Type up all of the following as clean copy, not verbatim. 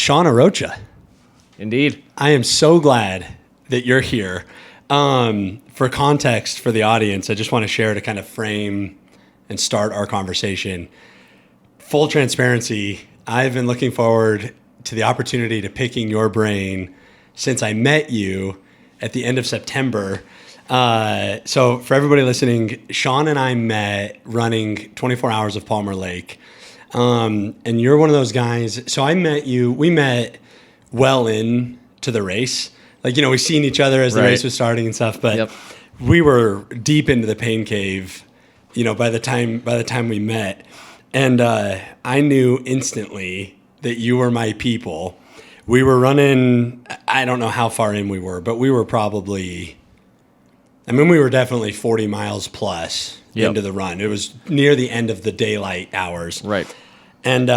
Sean Arocha. Indeed. I am so glad that you're here. For context for the audience, I just want to share to kind of frame and start our conversation. Full transparency, I've been looking forward to the opportunity to picking your brain since I met you at the end of September. So for everybody listening, Sean and I met running 24 Hours of Palmer Lake. And you're one of those guys. So we met well into the race. Like, we seen each other as the race was starting and stuff, but we were deep into the pain cave, by the time we met. And I knew instantly that you were my people. We were running, I don't know how far in we were, but we were definitely 40 miles plus into the run. It was near the end of the daylight hours. Right. And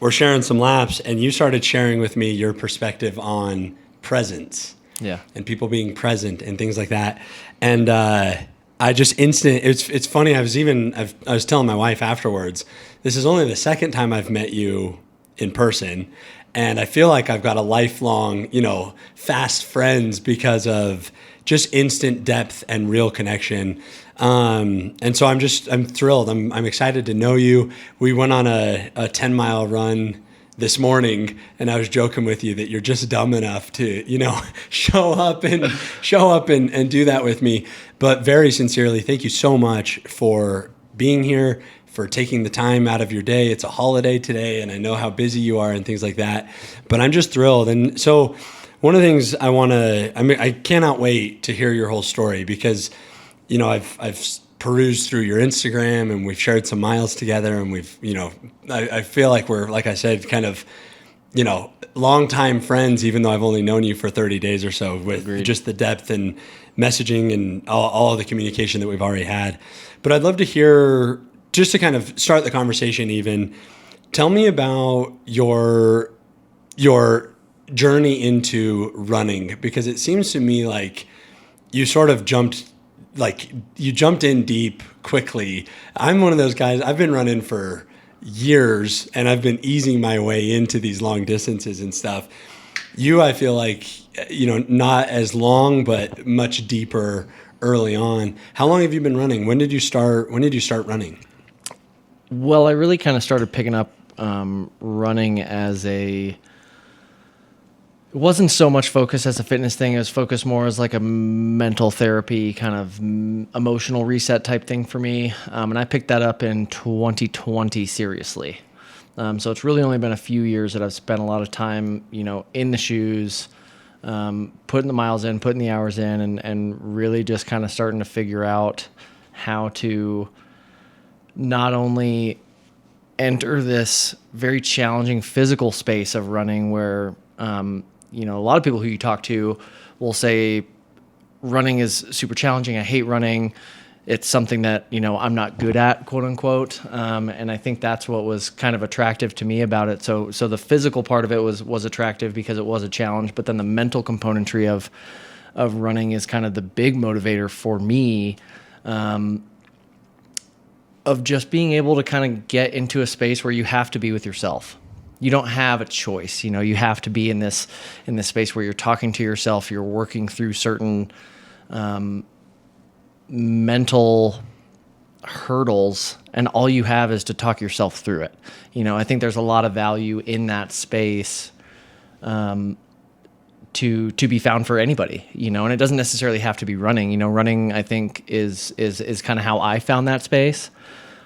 we're sharing some laps, and you started sharing with me your perspective on presence. Yeah. And people being present and things like that. And it's funny. I was telling my wife afterwards, this is only the second time I've met you in person. And I feel like I've got a lifelong, fast friends because of just instant depth and real connection. And so I'm thrilled. I'm excited to know you. We went on a 10-mile run this morning, and I was joking with you that you're just dumb enough to, show up and do that with me. But very sincerely, thank you so much for being here, for taking the time out of your day. It's a holiday today, and I know how busy you are and things like that. But I'm just thrilled. And so one of the things I cannot wait to hear your whole story because, I've perused through your Instagram and we've shared some miles together, and we've, I feel like we're, like I said, kind of, longtime friends, even though I've only known you for 30 days or so, with just the depth and messaging and all of the communication that we've already had. But I'd love to hear, just to kind of start the conversation even, tell me about your journey into running, because it seems to me like you sort of jumped in deep quickly. I'm one of those guys, I've been running for years and I've been easing my way into these long distances and stuff. You, I feel like, not as long, but much deeper early on. How long have you been running? When did you start running? Well, I really kind of started picking up running it wasn't so much focused as a fitness thing. It was focused more as like a mental therapy kind of emotional reset type thing for me. And I picked that up in 2020 seriously. So it's really only been a few years that I've spent a lot of time, in the shoes, putting the miles in, putting the hours in, and really just kind of starting to figure out how to not only enter this very challenging physical space of running where, a lot of people who you talk to will say running is super challenging. I hate running. It's something that, I'm not good at, quote unquote. And I think that's what was kind of attractive to me about it. So the physical part of it was attractive because it was a challenge, but then the mental componentry of running is kind of the big motivator for me, of just being able to kind of get into a space where you have to be with yourself. You don't have a choice. You have to be in this space where you're talking to yourself, you're working through certain mental hurdles, and all you have is to talk yourself through it. I think there's a lot of value in that space to be found for anybody, and it doesn't necessarily have to be running. Running, I think, is kind of how I found that space.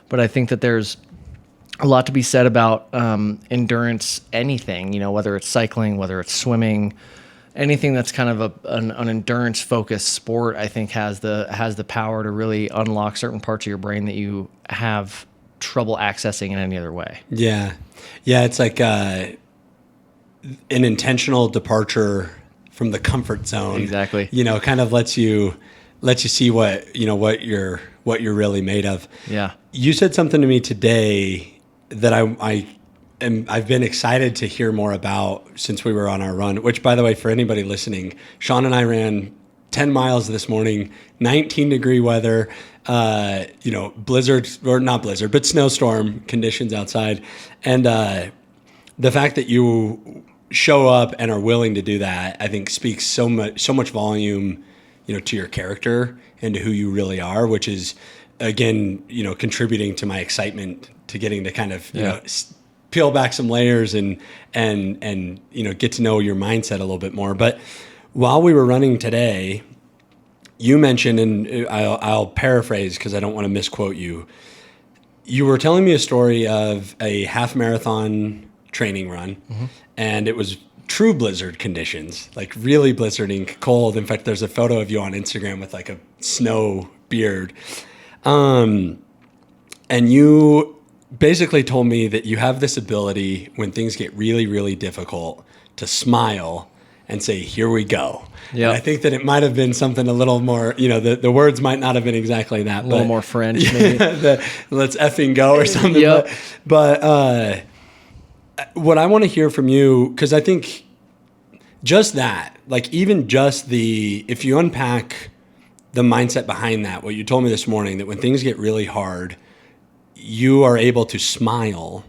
But I think that there's a lot to be said about endurance, anything, whether it's cycling, whether it's swimming, anything that's kind of an endurance-focused sport, I think has the power to really unlock certain parts of your brain that you have trouble accessing in any other way. Yeah. Yeah, it's like an intentional departure from the comfort zone. Exactly. Kind of lets you see what you're really made of. Yeah. You said something to me today that I've been excited to hear more about since we were on our run, which, by the way, for anybody listening, Sean and I ran 10 miles this morning, 19-degree weather, blizzard, or not blizzard, but snowstorm conditions outside. And the fact that you show up and are willing to do that, I think speaks so much volume, to your character and to who you really are, which is again, contributing to my excitement to getting to kind of, peel back some layers and get to know your mindset a little bit more. But while we were running today, you mentioned, and I'll paraphrase because I don't want to misquote you. You were telling me a story of a half marathon training run, and it was true blizzard conditions, like really blizzarding cold. In fact, there's a photo of you on Instagram with like a snow beard. And you basically told me that you have this ability when things get really, really difficult to smile and say, here we go. Yeah, I think that it might have been something a little more, the words might not have been exactly that. A little more French, maybe. Let's effing go or something. Yep. But what I want to hear from you, because I think just that, like even just if you unpack the mindset behind that, what you told me this morning, that when things get really hard, you are able to smile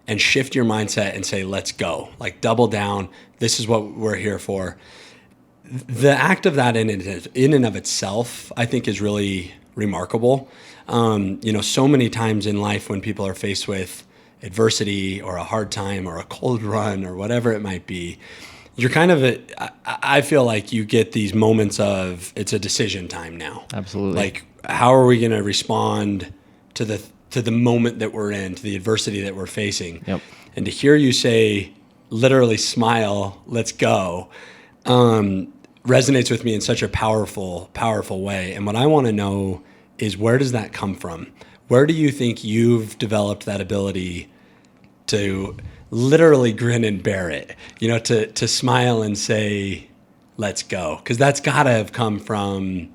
and shift your mindset and say, let's go, like double down. This is what we're here for. The act of that in and of itself, I think is really remarkable. So many times in life when people are faced with adversity or a hard time or a cold run or whatever it might be, you're kind of I feel like you get these moments of it's a decision time now. Absolutely. Like, how are we going to respond to the moment that we're in, to the adversity that we're facing? Yep. And to hear you say, literally smile, let's go, resonates with me in such a powerful, powerful way. And what I want to know is, where does that come from? Where do you think you've developed that ability to literally grin and bear it, to smile and say, let's go? Because that's got to come from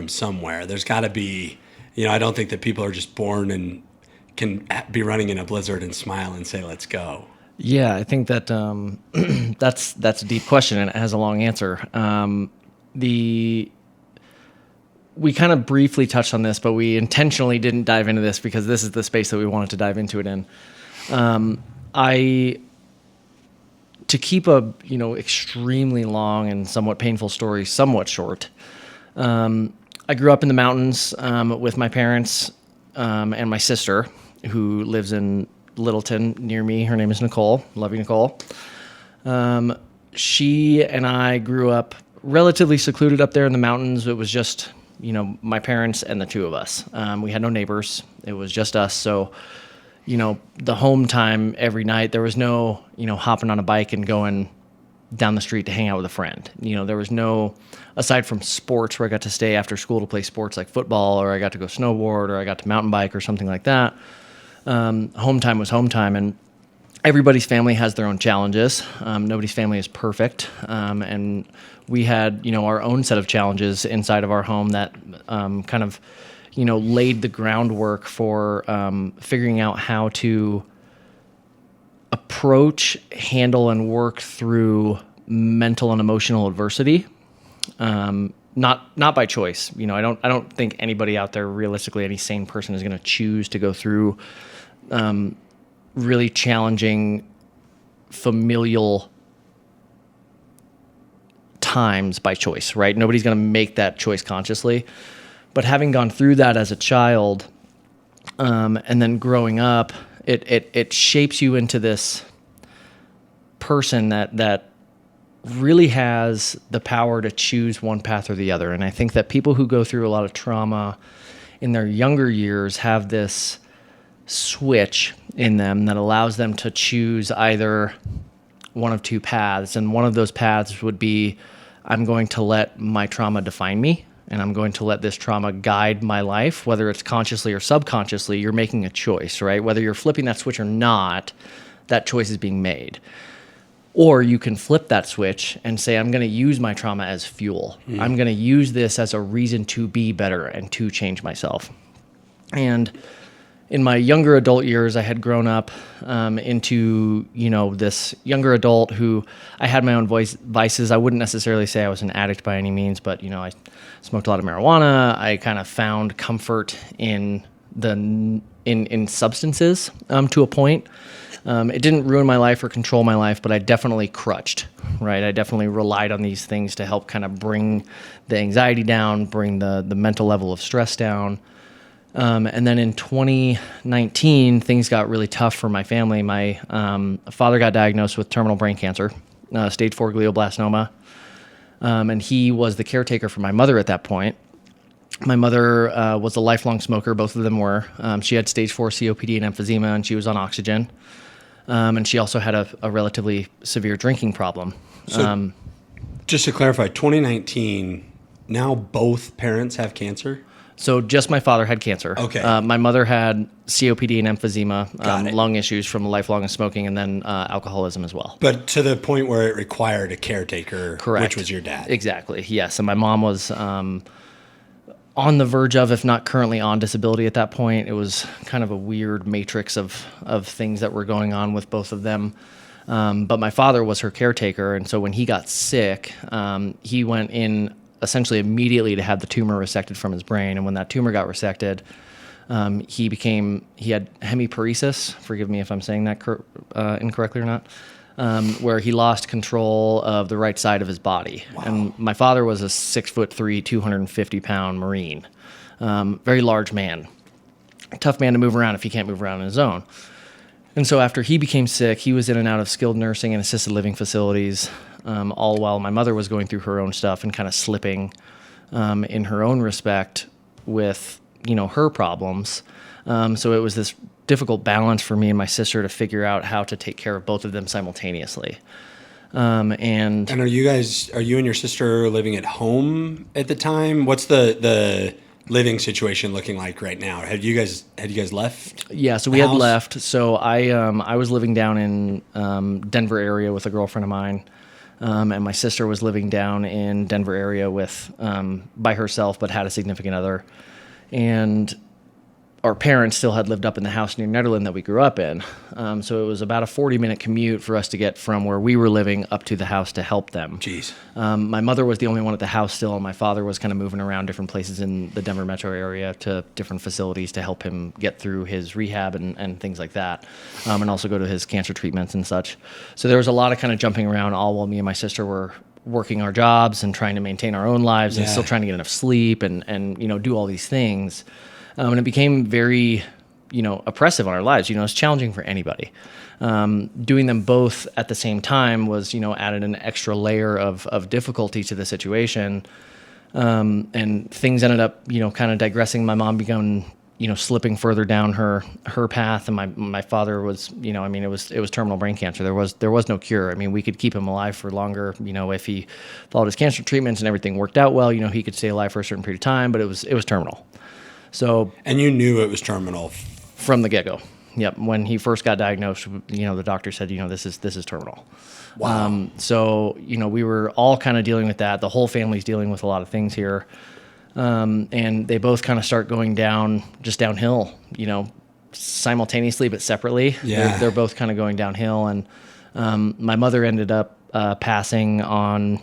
somewhere. There's got to be, I don't think that people are just born and can be running in a blizzard and smile and say, let's go. Yeah, I think that that's a deep question, and it has a long answer. We kind of briefly touched on this, but we intentionally didn't dive into this because this is the space that we wanted to dive into it in. To keep a extremely long and somewhat painful story somewhat short, I grew up in the mountains with my parents and my sister, who lives in Littleton near me. Her name is Nicole. Love you, Nicole. She and I grew up relatively secluded up there in the mountains. It was just, my parents and the two of us. We had no neighbors. It was just us. So, the home time every night, there was no, hopping on a bike and going down the street to hang out with a friend. There was no, aside from sports where I got to stay after school to play sports like football, or I got to go snowboard, or I got to mountain bike or something like that. Home time was home time, and everybody's family has their own challenges. Nobody's family is perfect. And we had, our own set of challenges inside of our home that kind of, laid the groundwork for figuring out how to approach, handle, and work through mental and emotional adversity. Not by choice. I don't think anybody out there, realistically, any sane person is going to choose to go through really challenging familial times by choice, right? Nobody's going to make that choice consciously. But having gone through that as a child, and then growing up, it shapes you into this person that really has the power to choose one path or the other. And I think that people who go through a lot of trauma in their younger years have this switch in them that allows them to choose either one of two paths. And one of those paths would be, I'm going to let my trauma define me, and I'm going to let this trauma guide my life, whether it's consciously or subconsciously. You're making a choice, right? Whether you're flipping that switch or not, that choice is being made. Or you can flip that switch and say, I'm going to use my trauma as fuel. I'm going to use this as a reason to be better and to change myself. And in my younger adult years, I had grown up into, this younger adult who I had my own vices. I wouldn't necessarily say I was an addict by any means, but, I smoked a lot of marijuana. I kind of found comfort in substances to a point. It didn't ruin my life or control my life, but I definitely crutched, right? I definitely relied on these things to help kind of bring the anxiety down, bring the mental level of stress down. And then in 2019, things got really tough for my family. My father got diagnosed with terminal brain cancer, stage 4 glioblastoma. And he was the caretaker for my mother at that point. My mother was a lifelong smoker. Both of them were. She had stage 4 COPD and emphysema, and she was on oxygen. And she also had a relatively severe drinking problem. So, just to clarify, 2019, now both parents have cancer? So just my father had cancer. Okay. My mother had COPD and emphysema, Got it. lung issues from lifelong smoking, and then alcoholism as well. But to the point where it required a caretaker, Correct. which was your dad. Exactly. Yes. And my mom was on the verge of, if not currently on disability at that point. It was kind of a weird matrix of things that were going on with both of them. But my father was her caretaker. And so when he got sick, he went in essentially immediately to have the tumor resected from his brain. And when that tumor got resected, he had hemiparesis, forgive me if I'm saying that incorrectly or not, where he lost control of the right side of his body. Wow. And my father was a 6'3", 250-pound Marine, very large man, tough man to move around if he can't move around on his own. And so after he became sick, he was in and out of skilled nursing and assisted living facilities, all while my mother was going through her own stuff and kind of slipping in her own respect with, her problems. So it was this difficult balance for me and my sister to figure out how to take care of both of them simultaneously. And are you and your sister living at home at the time? What's the living situation looking like right now? Had you guys left? Yeah, so we had left. So I was living down in Denver area with a girlfriend of mine. And my sister was living down in Denver area with by herself, but had a significant other. And our parents still had lived up in the house near Netherland that we grew up in. So it was about a 40-minute commute for us to get from where we were living up to the house to help them. Jeez. My mother was the only one at the house still, and my father was kind of moving around different places in the Denver metro area to different facilities to help him get through his rehab and things like that, and also go to his cancer treatments and such. So there was a lot of kind of jumping around, all while me and my sister were working our jobs and trying to maintain our own lives and still trying to get enough sleep and do all these things. And it became very, oppressive on our lives. It's challenging for anybody. Doing them both at the same time was, added an extra layer of difficulty to the situation. And things ended up, kind of digressing. My mom began, slipping further down her path. And my father was, it was terminal brain cancer. There was no cure. I mean, we could keep him alive for longer, if he followed his cancer treatments and everything worked out well, he could stay alive for a certain period of time, but it was terminal. So, and you knew it was terminal from the get-go. Yep. When he first got diagnosed, the doctor said, this is terminal. Wow. So, we were all kind of dealing with that. The whole family's dealing with a lot of things here. And they both kind of start going downhill, simultaneously, but separately. Yeah. They're both kind of going downhill. And, my mother ended up, passing on,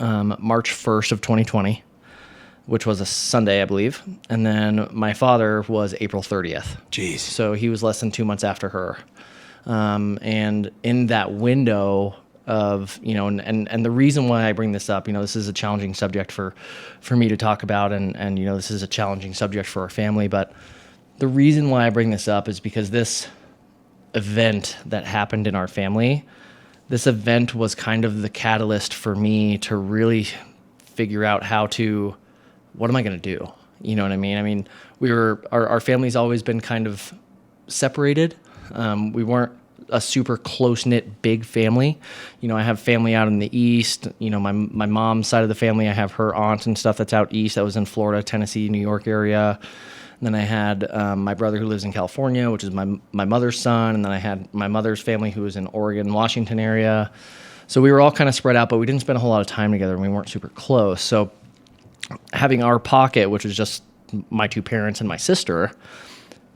March 1st of 2020. Which was a Sunday, I believe. And then my father was April 30th. Jeez. So he was less than 2 months after her. And in that window of, and the reason why I bring this up, this is a challenging subject for me to talk about. And this is a challenging subject for our family. But the reason why I bring this up is because this event that happened in our family, this event was kind of the catalyst for me to really figure out what am I going to do? You know what I mean? I mean, our family's always been kind of separated. We weren't a super close-knit big family. I have family out in the East. My mom's side of the family, I have her aunt and stuff that's out East. That was in Florida, Tennessee, New York area. And then I had my brother who lives in California, which is my mother's son. And then I had my mother's family who was in Oregon, Washington area. So we were all kind of spread out, but we didn't spend a whole lot of time together and we weren't super close. So having our pocket, which was just my two parents and my sister,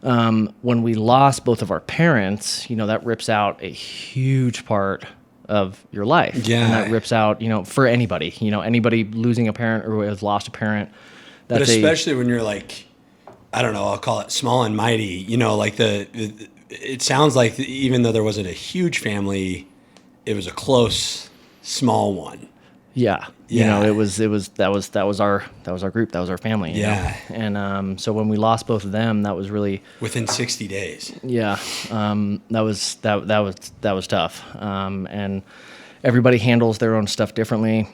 when we lost both of our parents, that rips out a huge part of your life. Yeah. And that rips out, for anybody, anybody losing a parent or who has lost a parent. But especially when you're like, I don't know, I'll call it small and mighty, like it sounds like even though there wasn't a huge family, it was a close, small one. Yeah. Yeah. That was our group. That was our family. Yeah. And so when we lost both of them, that was really Within 60 days. Yeah, that was tough, and everybody handles their own stuff differently.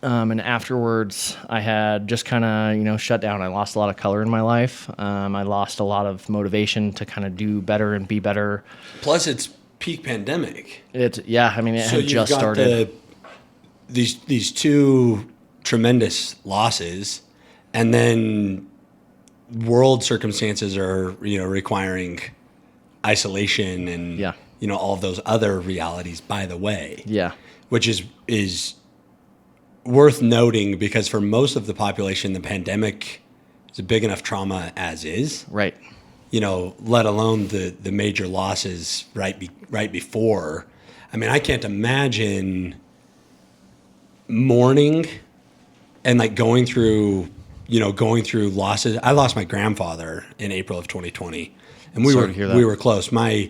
And afterwards, I had just kind of shut down. I lost a lot of color in my life. I lost a lot of motivation to kind of do better and be better. Plus, it's peak pandemic. It So had you've just got started. these two tremendous losses, and then world circumstances are requiring isolation and Yeah. all of those other realities. By the way, Yeah, which is worth noting because for most of the population, the pandemic is a big enough trauma as is. right. Let alone the major losses right before. I mean, I can't imagine mourning and like going through losses. I lost my grandfather in April of 2020, and Sorry to hear that. we were close. My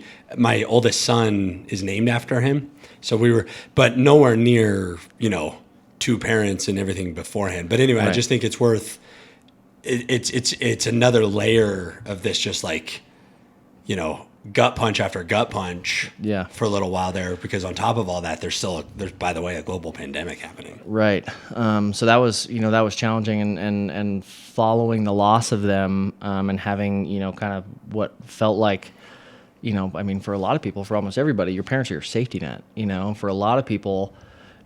oldest son is named after him, so we were, but nowhere near two parents and everything beforehand. But anyway, I Right. just think it's worth. It's another layer of this, just like gut punch after gut punch. Yeah. For a little while there, because on top of all that, there's by the way a global pandemic happening. Right. So that was challenging, and following the loss of them, and having kind of what felt like, for a lot of people, for almost everybody, your parents are your safety net. For a lot of people,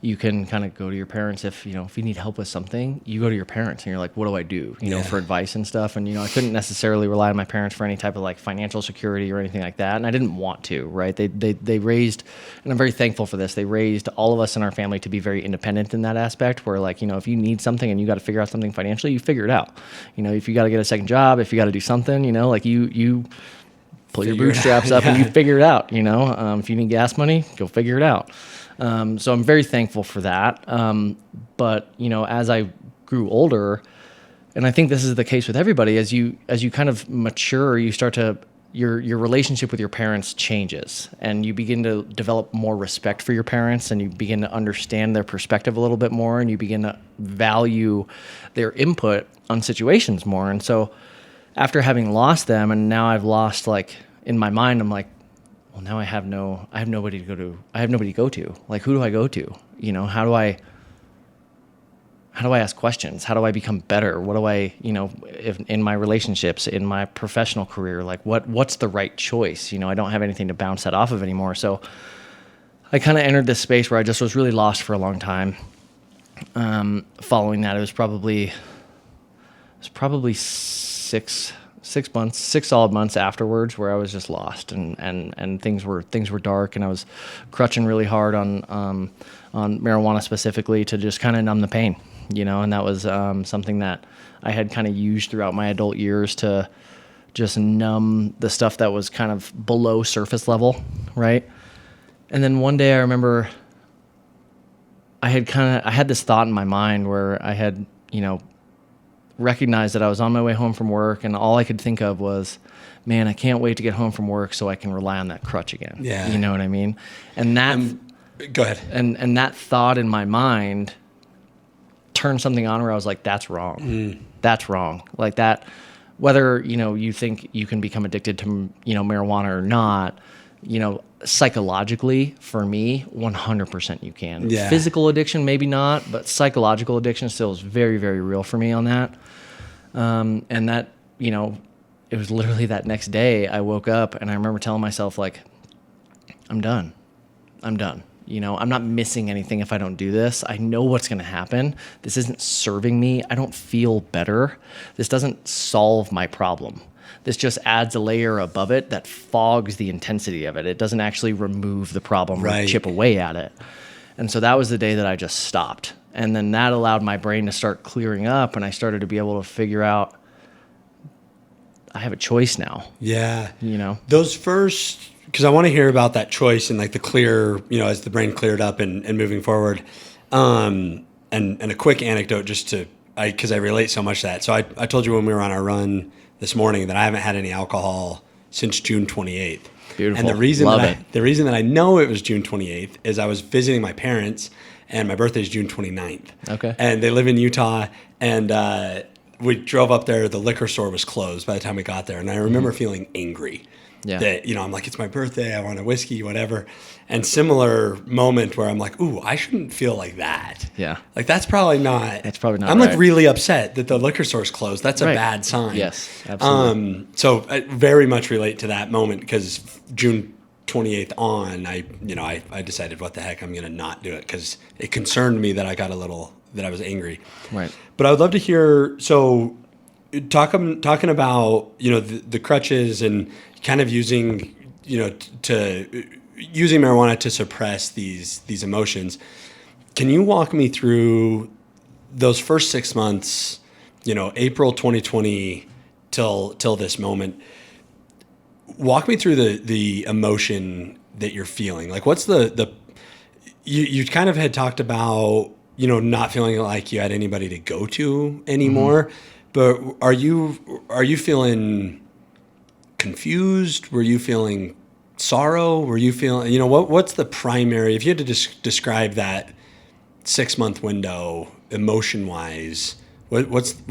you can kind of go to your parents if you need help with something. You go to your parents and you're like, what do I do? Yeah. For advice and stuff. And I couldn't necessarily rely on my parents for any type of like financial security or anything like that. And I didn't want to. Right? They raised, and I'm very thankful for this. They raised all of us in our family to be very independent in that aspect. Where like if you need something and you got to figure out something financially, you figure it out. If you got to get a second job, if you got to do something, like you pull your Figure it bootstraps out, up and yeah. you figure it out. If you need gas money, go figure it out. So I'm very thankful for that. But as I grew older, and I think this is the case with everybody, as you kind of mature, you start to your relationship with your parents changes, and you begin to develop more respect for your parents, and you begin to understand their perspective a little bit more, and you begin to value their input on situations more. And so after having lost them, and now I've lost, like, in my mind, I'm like, well, now I have nobody to go to. I have nobody to go to. Like, who do I go to? How do I ask questions? How do I become better? What do I, if in my relationships, in my professional career, like what's the right choice? I don't have anything to bounce that off of anymore. So I kind of entered this space where I just was really lost for a long time. Following that, it was probably 6 solid months afterwards where I was just lost, and things were dark, and I was crutching really hard on marijuana specifically to just kind of numb the pain, and that was something that I had kind of used throughout my adult years to just numb the stuff that was kind of below surface level, right? And then one day I remember I had this thought in my mind where I had, recognized that I was on my way home from work, and all I could think of was, man, I can't wait to get home from work so I can rely on that crutch again. Yeah. You know what I mean? And that, Go ahead. and that thought in my mind turned something on where I was like, that's wrong. That's wrong. Like that, whether, you think you can become addicted to, marijuana or not, psychologically, for me, 100% you can. Yeah. Physical addiction, maybe not, but psychological addiction still is very, very real for me on that. And that, it was literally that next day I woke up and I remember telling myself, like, I'm done. I'm not missing anything if I don't do this. I know what's going to happen. This isn't serving me. I don't feel better. This doesn't solve my problem. This just adds a layer above it that fogs the intensity of it. It doesn't actually remove the problem or Right. chip away at it. And so that was the day that I just stopped. And then that allowed my brain to start clearing up, and I started to be able to figure out I have a choice now. Yeah. Those first, because I want to hear about that choice and like the clear, as the brain cleared up and moving forward. And a quick anecdote because I relate so much to that. So I told you when we were on our run this morning that I haven't had any alcohol since June 28th. Beautiful. And the reason Love that it. the reason that I know it was June 28th is I was visiting my parents, and my birthday is June 29th. Okay. And they live in Utah, and we drove up there. The liquor store was closed by the time we got there, and I remember feeling angry. Yeah. That, I'm like, it's my birthday, I want a whiskey, whatever. And similar moment where I'm like, ooh, I shouldn't feel like that. Yeah. Like that's probably not. I'm right. like really upset that the liquor store's closed. That's a Right. bad sign. Yes, absolutely. So I very much relate to that moment because June 28th on, I decided, what the heck, I'm going to not do it because it concerned me that that I was angry. Right. But I would love to hear, so talking about, the crutches and kind of using, using marijuana to suppress these emotions. Can you walk me through those first 6 months, April 2020 till this moment? Walk me through the emotion that you're feeling. Like, what's you kind of had talked about, not feeling like you had anybody to go to anymore, but are you feeling confused? Were you feeling sorrow? Were you feeling, what's the primary, if you had to describe that 6 month window emotion wise, what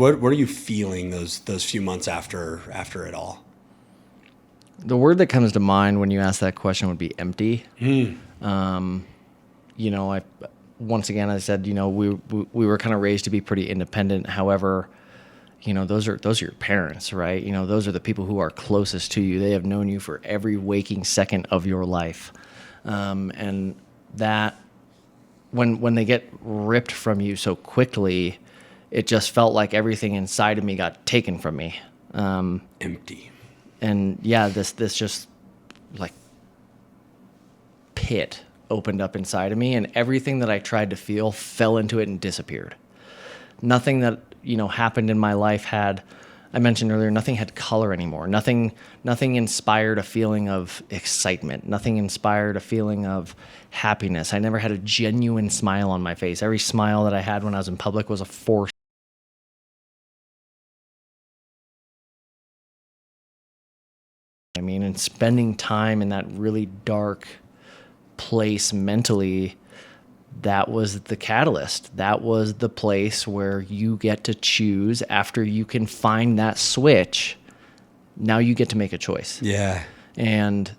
are you feeling those few months after it all? The word that comes to mind when you ask that question would be empty. I once again, I said, we were kind of raised to be pretty independent. However, those are your parents, right? Those are the people who are closest to you. They have known you for every waking second of your life. And that when they get ripped from you so quickly, it just felt like everything inside of me got taken from me. Empty. And yeah, this just like pit opened up inside of me, and everything that I tried to feel fell into it and disappeared. Nothing that, happened in my life I mentioned earlier, nothing had color anymore. Nothing inspired a feeling of excitement. Nothing inspired a feeling of happiness. I never had a genuine smile on my face. Every smile that I had when I was in public was a forced. And spending time in that really dark place mentally, that was the catalyst. That was the place where you get to choose after you can find that switch. Now you get to make a choice. Yeah. And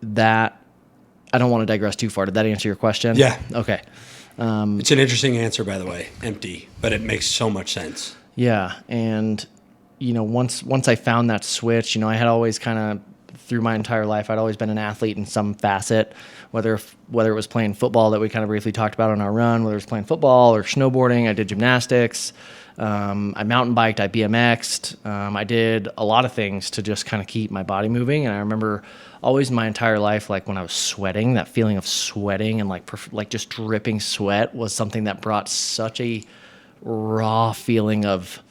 that, I don't want to digress too far. Did that answer your question? Yeah. Okay. It's an interesting answer, by the way, empty, but it makes so much sense. Yeah. And, once I found that switch, I had always kind of, through my entire life, I'd always been an athlete in some facet, whether it was playing football that we kind of briefly talked about on our run, whether it was playing football or snowboarding. I did gymnastics. I mountain biked, I BMX'd. I did a lot of things to just kind of keep my body moving. And I remember always my entire life, like when I was sweating, that feeling of sweating and like just dripping sweat was something that brought such a raw feeling of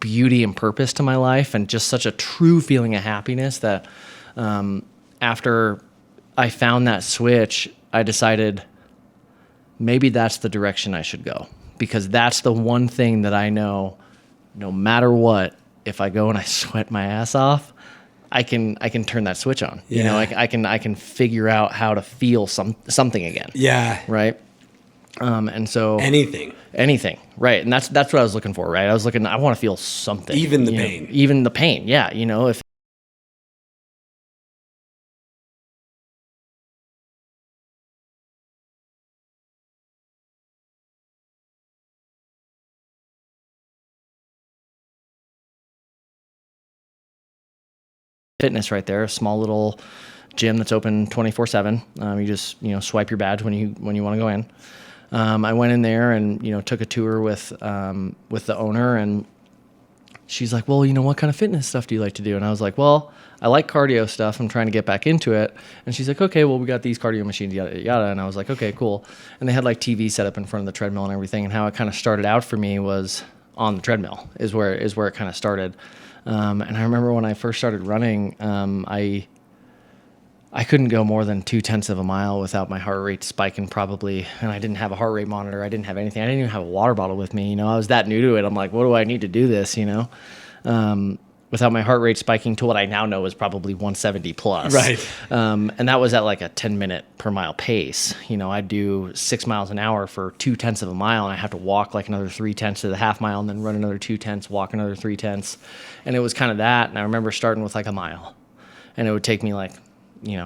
beauty and purpose to my life, and just such a true feeling of happiness that after I found that switch, I decided maybe that's the direction I should go, because that's the one thing that I know, no matter what, if I go and I sweat my ass off, I can turn that switch on. Yeah. I can figure out how to feel something again. Yeah. Right. And so anything, right? And that's what I was looking for, right? I want to feel something, even the pain. Even the pain. Yeah, if fitness right there, a small little gym that's open 24/7. You just swipe your badge when you want to go in. I went in there and took a tour with the owner, and she's like, well, what kind of fitness stuff do you like to do? And I was like, well, I like cardio stuff. I'm trying to get back into it. And she's like, okay, well, we got these cardio machines, yada, yada. And I was like, okay, cool. And they had like TV set up in front of the treadmill and everything. And how it kind of started out for me was on the treadmill is where it kind of started. And I remember when I first started running, I couldn't go more than 0.2 of a mile without my heart rate spiking probably. And I didn't have a heart rate monitor. I didn't have anything. I didn't even have a water bottle with me. I was that new to it. I'm like, what do I need to do this? It without my heart rate spiking to what I now know is probably 170 plus. Right. And that was at like a 10-minute per mile pace. I'd do 6 miles an hour for 0.2 of a mile, and I have to walk like another 0.3 to the half mile, and then run another 0.2, walk another 0.3. And it was kind of that. And I remember starting with like a mile, and it would take me like,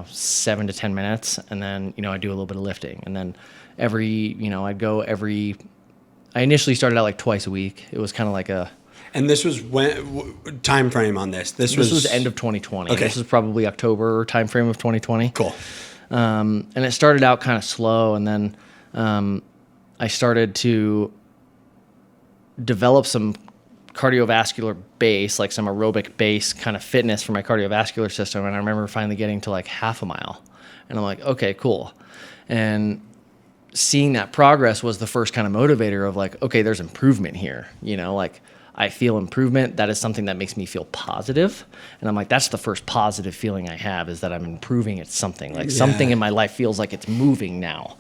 7 to 10 minutes. And then, I'd do a little bit of lifting, and then I initially started out like twice a week. It was kind of like And this was time frame on this? This was end of 2020. Okay. This was probably October time frame of 2020. Cool. And it started out kind of slow, and then I started to develop some cardiovascular base, like some aerobic base kind of fitness for my cardiovascular system. And I remember finally getting to like half a mile, and I'm like, okay, cool. And seeing that progress was the first kind of motivator of like, okay, there's improvement here. Like I feel improvement. That is something that makes me feel positive. And I'm like, that's the first positive feeling I have, is that I'm improving at something. Like something in my life feels like it's moving now.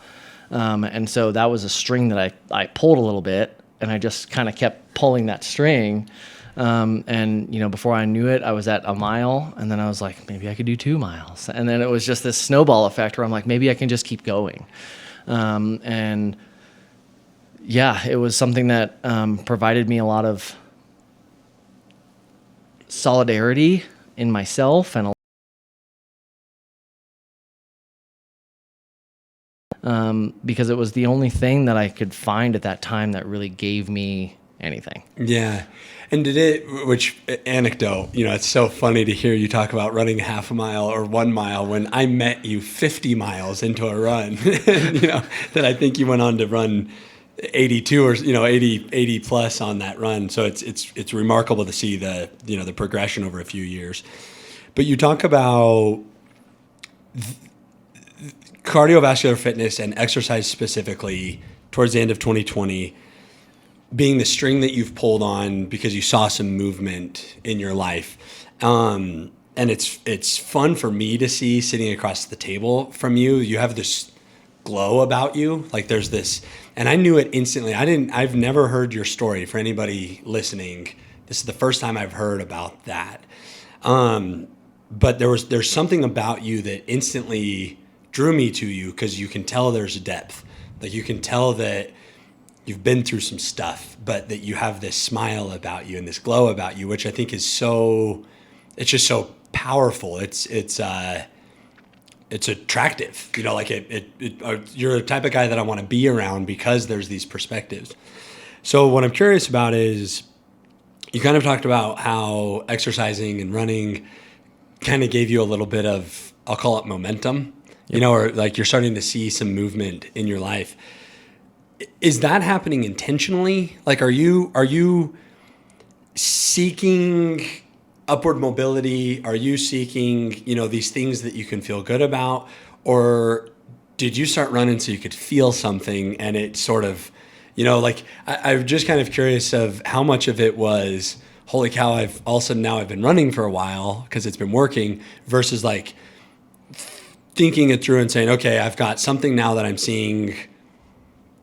And so that was a string that I pulled a little bit, and I just kind of kept pulling that string. And before I knew it, I was at a mile, and then I was like, maybe I could do 2 miles. And then it was just this snowball effect where I'm like, maybe I can just keep going. And yeah, it was something that provided me a lot of solidarity in myself, and because it was the only thing that I could find at that time that really gave me anything. Yeah. And which anecdote, it's so funny to hear you talk about running half a mile or 1 mile when I met you 50 miles into a run, that I think you went on to run 82 or, 80 plus on that run. So it's remarkable to see the progression over a few years. But you talk about cardiovascular fitness and exercise specifically towards the end of 2020 being the string that you've pulled on because you saw some movement in your life. And it's fun for me to see sitting across the table from you. You have this glow about you. Like there's this, and I knew it instantly. I've never heard your story. For anybody listening, this is the first time I've heard about that. But there's something about you that instantly drew me to you, because you can tell there's a depth. Like you can tell that you've been through some stuff, but that you have this smile about you and this glow about you, which I think is it's just so powerful. It's attractive, like you're the type of guy that I want to be around because there's these perspectives. So what I'm curious about is you kind of talked about how exercising and running kind of gave you a little bit of, I'll call it momentum, or like you're starting to see some movement in your life. Is that happening intentionally? Like, are you seeking upward mobility? Are you seeking, these things that you can feel good about? Or did you start running so you could feel something and it sort of, I'm just kind of curious of how much of it was, holy cow, I've all of a sudden now I've been running for a while because it's been working, versus like thinking it through and saying, okay, I've got something now that I'm seeing,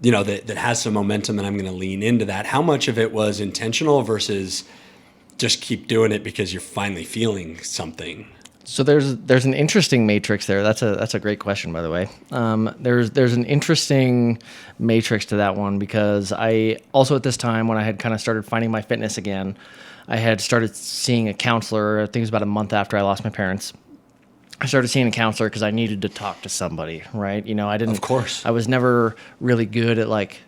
that has some momentum and I'm going to lean into that. How much of it was intentional versus just keep doing it because you're finally feeling something? So there's an interesting matrix there. That's a great question, by the way. There's an interesting matrix to that one, because I also at this time, when I had kind of started finding my fitness again, I had started seeing a counselor. I think it was about a month after I lost my parents. I started seeing a counselor because I needed to talk to somebody, right? Of course. I was never really good at like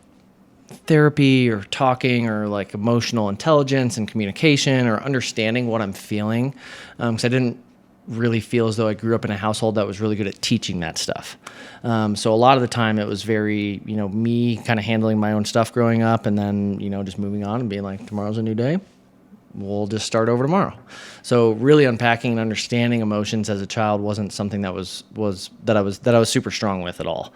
therapy or talking or like emotional intelligence and communication or understanding what I'm feeling, because I didn't really feel as though I grew up in a household that was really good at teaching that stuff. So a lot of the time it was very, me kind of handling my own stuff growing up, and then, just moving on and being like, tomorrow's a new day. We'll just start over tomorrow. So really unpacking and understanding emotions as a child wasn't something that I was super strong with at all.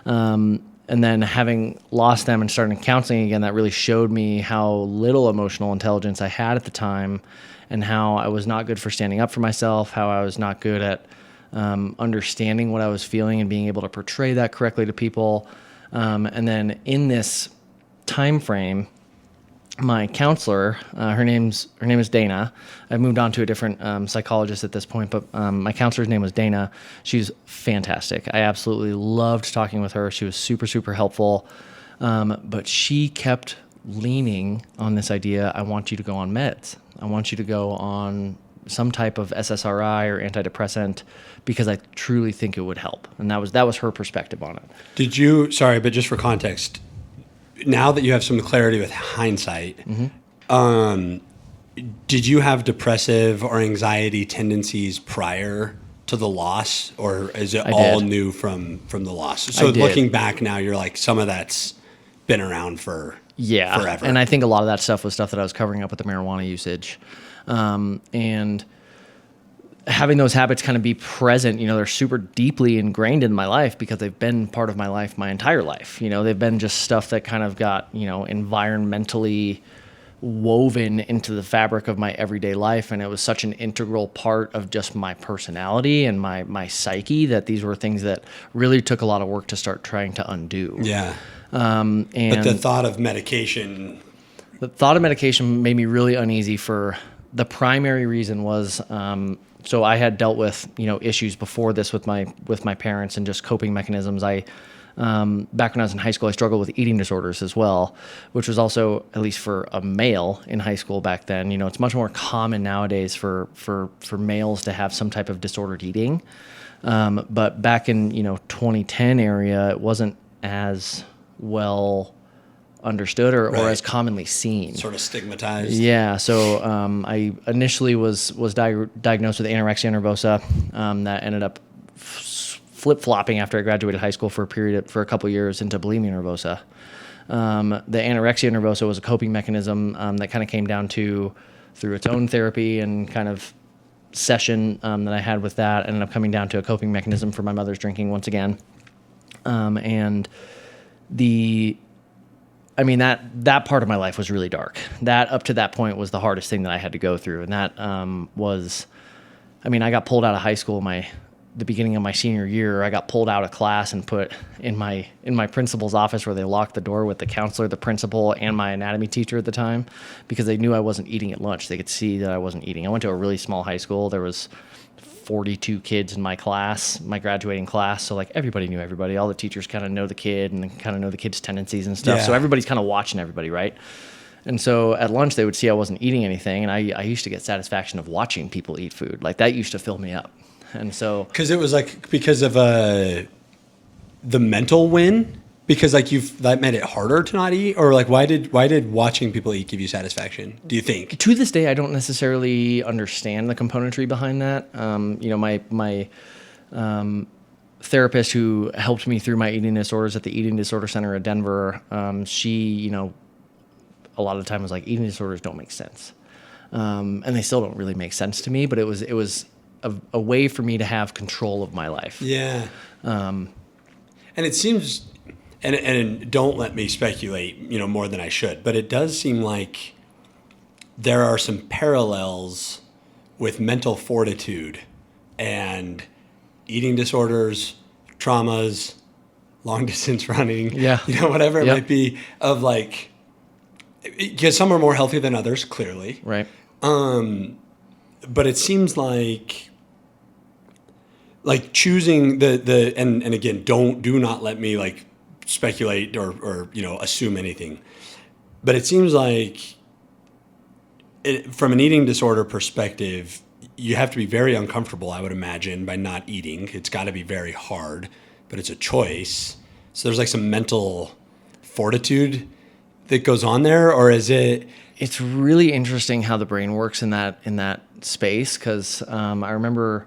And then having lost them and starting counseling again, that really showed me how little emotional intelligence I had at the time, and how I was not good for standing up for myself, how I was not good at understanding what I was feeling and being able to portray that correctly to people. And then in this time frame, my counselor, her name is Dana. I've moved on to a different psychologist at this point, but my counselor's name was Dana. She's fantastic. I absolutely loved talking with her. She was super, super helpful. But she kept leaning on this idea, I want you to go on meds. I want you to go on some type of SSRI or antidepressant because I truly think it would help. And that was her perspective on it. Sorry, but just for context, now that you have some clarity with hindsight, did you have depressive or anxiety tendencies prior to the loss, or is it all new from the loss? So looking back now, you're like, some of that's been around for forever. And I think a lot of that stuff was stuff that I was covering up with the marijuana usage. And having those habits kind of be present, they're super deeply ingrained in my life because they've been part of my life my entire life. They've been just stuff that kind of got, environmentally woven into the fabric of my everyday life. And it was such an integral part of just my personality and my psyche that these were things that really took a lot of work to start trying to undo. Yeah. But the thought of medication made me really uneasy for the primary reason was, so I had dealt with, issues before this with my parents and just coping mechanisms. Back when I was in high school, I struggled with eating disorders as well, which was also, at least for a male in high school back then, it's much more common nowadays for males to have some type of disordered eating. But back in, 2010 area, it wasn't as well understood or as commonly seen. Sort of stigmatized. Yeah. So I initially was diagnosed with anorexia nervosa that ended up flip-flopping after I graduated high school for a couple of years into bulimia nervosa. The anorexia nervosa was a coping mechanism that kind of came down to through its own therapy and kind of session that I had with that ended up coming down to a coping mechanism for my mother's drinking once again. That part of my life was really dark. That up to that point was the hardest thing that I had to go through. And that I got pulled out of high school the beginning of my senior year. I got pulled out of class and put in my principal's office where they locked the door with the counselor, the principal, and my anatomy teacher at the time because they knew I wasn't eating at lunch. They could see that I wasn't eating. I went to a really small high school. There was 42 kids in my class, my graduating class. So like everybody knew everybody. All the teachers kind of know the kid and kind of know the kid's tendencies and stuff. Yeah. So everybody's kind of watching everybody, right? And so at lunch they would see I wasn't eating anything, and I used to get satisfaction of watching people eat food. Like that used to fill me up. And so because it was like because of the mental win. Because like that made it harder to not eat, or like why did watching people eat give you satisfaction? Do you think? To this day, I don't necessarily understand the componentry behind that. My therapist who helped me through my eating disorders at the Eating Disorder Center in Denver, she a lot of the time was like, eating disorders don't make sense, and they still don't really make sense to me. But it was a way for me to have control of my life. Yeah. And it seems. And don't let me speculate, more than I should, but it does seem like there are some parallels with mental fortitude and eating disorders, traumas, long distance running, whatever it might be, of like, because some are more healthy than others, clearly. Right. But it seems like choosing and again, do not let me like speculate or assume anything, but it seems like from an eating disorder perspective, you have to be very uncomfortable, I would imagine, by not eating. It's got to be very hard, but it's a choice. So there's like some mental fortitude that goes on there, or is it? It's really interesting how the brain works in that space, because I remember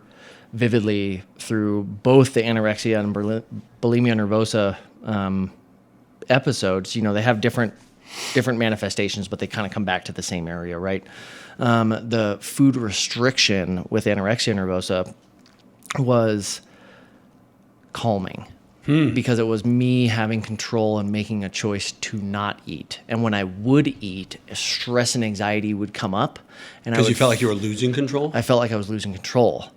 vividly through both the anorexia and bulimia nervosa episodes, they have different manifestations, but they kind of come back to the same area, right? The food restriction with anorexia nervosa was calming. because it was me having control and making a choice to not eat. And when I would eat, stress and anxiety would come up. And Because you felt like you were losing control? I felt like I was losing control.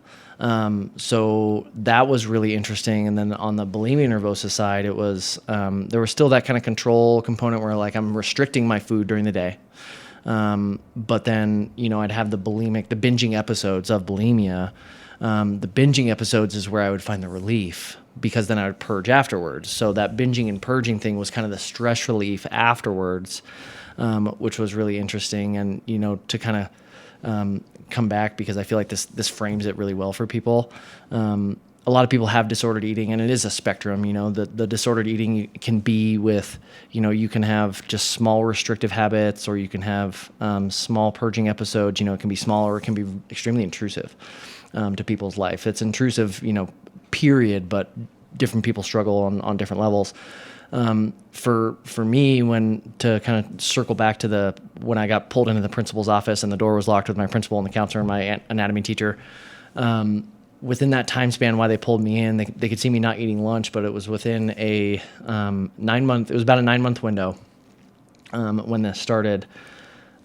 So that was really interesting. And then on the bulimia nervosa side, it was, there was still that kind of control component where like I'm restricting my food during the day. But then, I'd have the binging episodes of bulimia. The binging episodes is where I would find the relief, because then I would purge afterwards. So that binging and purging thing was kind of the stress relief afterwards, which was really interesting. And, to kind of come back, because I feel like this frames it really well for people. A lot of people have disordered eating, and it is a spectrum. The disordered eating can be with, you can have just small restrictive habits, or you can have small purging episodes. It can be small, or it can be extremely intrusive to people's life. It's intrusive, period, but different people struggle on different levels. For me, to kind of circle back to when I got pulled into the principal's office and the door was locked with my principal and the counselor and my anatomy teacher, within that time span, why they pulled me in, they could see me not eating lunch, but it was within a 9-month, it was about a 9-month window when this started.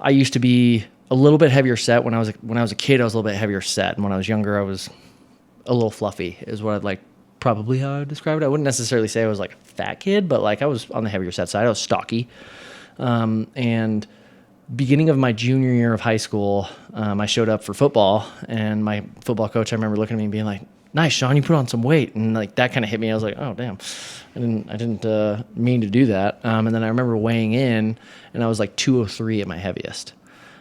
I used to be a little bit heavier set. When I was a kid, I was a little bit heavier set. And when I was younger, I was a little fluffy, is what I'd like, probably how I would describe it. I wouldn't necessarily say I was like a fat kid, but like I was on the heavier set side. I was stocky. And beginning of my junior year of high school, I showed up for football, and my football coach, I remember looking at me and being like, "Nice, Sean, you put on some weight." And like that kind of hit me. I was like, "Oh, damn. I didn't mean to do that." And then I remember weighing in, and I was like 203 at my heaviest.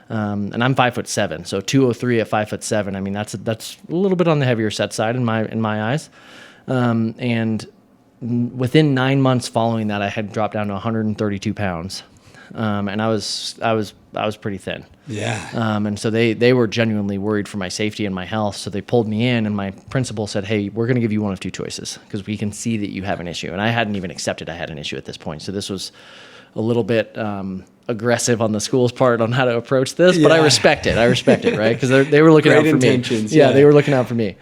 And I'm 5'7", so 203 at 5'7". I mean, that's a little bit on the heavier set side in my eyes. And within 9 months following that, I had dropped down to 132 pounds. And I was pretty thin. Yeah. And so they were genuinely worried for my safety and my health. So they pulled me in, and my principal said, "Hey, we're going to give you one of two choices, because we can see that you have an issue." And I hadn't even accepted I had an issue at this point. So this was a little bit, aggressive on the school's part on how to approach this, but I respect it, right? Because they were looking out for me. Yeah, they were looking out for me.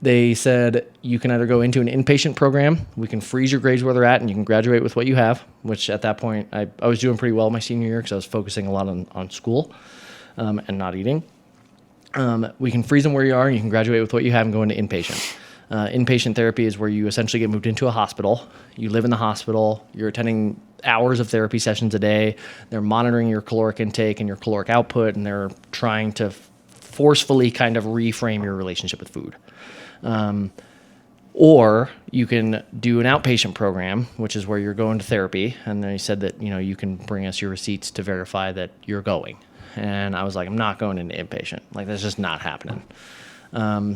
They said, you can either go into an inpatient program, we can freeze your grades where they're at, and you can graduate with what you have, which at that point, I was doing pretty well my senior year because I was focusing a lot on school and not eating. We can freeze them where you are, and you can graduate with what you have and go into inpatient. Inpatient therapy is where you essentially get moved into a hospital. You live in the hospital. You're attending hours of therapy sessions a day. They're monitoring your caloric intake and your caloric output, and they're trying to forcefully kind of reframe your relationship with food. Or you can do an outpatient program, which is where you're going to therapy. And they said that, you can bring us your receipts to verify that you're going. And I was like, I'm not going into inpatient. Like, that's just not happening.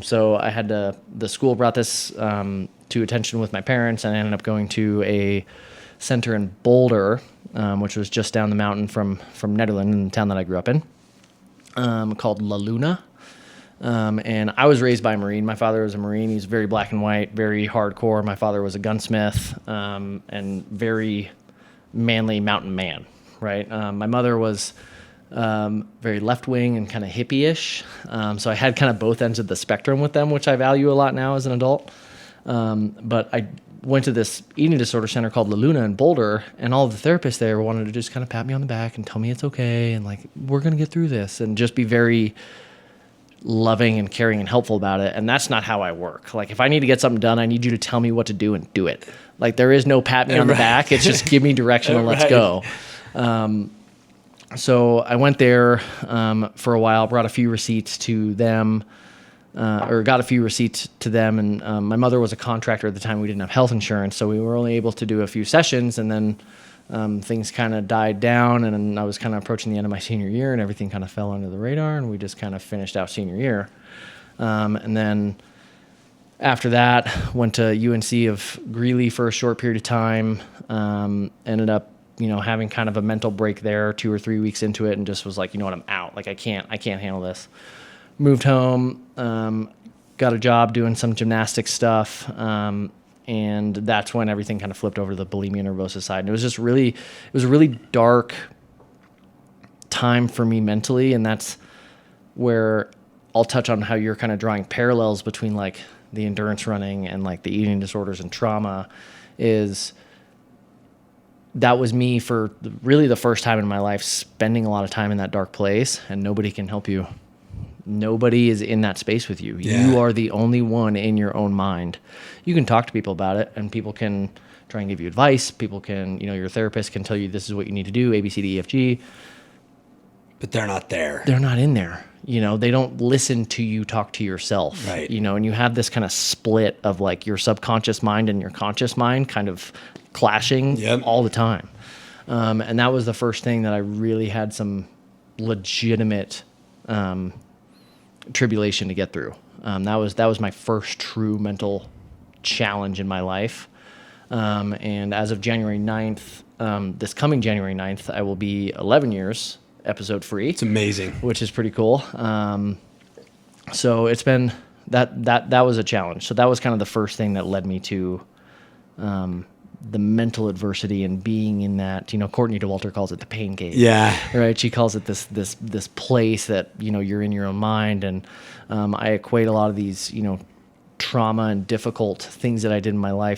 So I had the school brought this to attention with my parents, and I ended up going to a center in Boulder, which was just down the mountain from Nederland, in the town that I grew up in, called La Luna. And I was raised by a Marine. My father was a Marine. He's very black and white, very hardcore. My father was a gunsmith, and very manly mountain man, right? My mother was very left-wing and kind of hippie-ish. So I had kind of both ends of the spectrum with them, which I value a lot now as an adult. But I went to this eating disorder center called La Luna in Boulder, and all of the therapists there wanted to just kind of pat me on the back and tell me it's okay, and like, we're going to get through this, and just be very loving and caring and helpful about it. And that's not how I work. Like, if I need to get something done, I need you to tell me what to do and do it. Like, there is no pat me on the back. It's just give me direction and let's go. So I went there for a while, brought a few receipts to them, or got a few receipts to them. And my mother was a contractor at the time. We didn't have health insurance, so we were only able to do a few sessions. And then things kind of died down, and I was kind of approaching the end of my senior year, and everything kind of fell under the radar, and we just kind of finished out senior year. And then after that, went to UNC of Greeley for a short period of time, ended up having kind of a mental break there 2 or 3 weeks into it, and just was like, you know what, I'm out. Like, I can't handle this. Moved home, got a job doing some gymnastics stuff, and that's when everything kind of flipped over to the bulimia nervosa side. And it was a really dark time for me mentally, and that's where I'll touch on how you're kind of drawing parallels between like the endurance running and like the eating disorders and trauma is that was me for really the first time in my life spending a lot of time in that dark place, and nobody can help you. Nobody is in that space with you. Yeah. You are the only one in your own mind. You can talk to people about it, and people can try and give you advice. People can, your therapist can tell you this is what you need to do, A, B, C, D, E, F, G. But they're not there. They're not in there. They don't listen to you talk to yourself. Right. And you have this kind of split of like your subconscious mind and your conscious mind kind of clashing all the time. And that was the first thing that I really had some legitimate tribulation to get through. That was my first true mental challenge in my life. And as of January 9th, this coming January 9th, I will be 11 years episode free. It's amazing. Which is pretty cool. So it's been that was a challenge. So that was kind of the first thing that led me to the mental adversity and being in that, Courtney DeWalter calls it the pain cave. Yeah. Right. She calls it this place that, you're in your own mind. And I equate a lot of these, trauma and difficult things that I did in my life.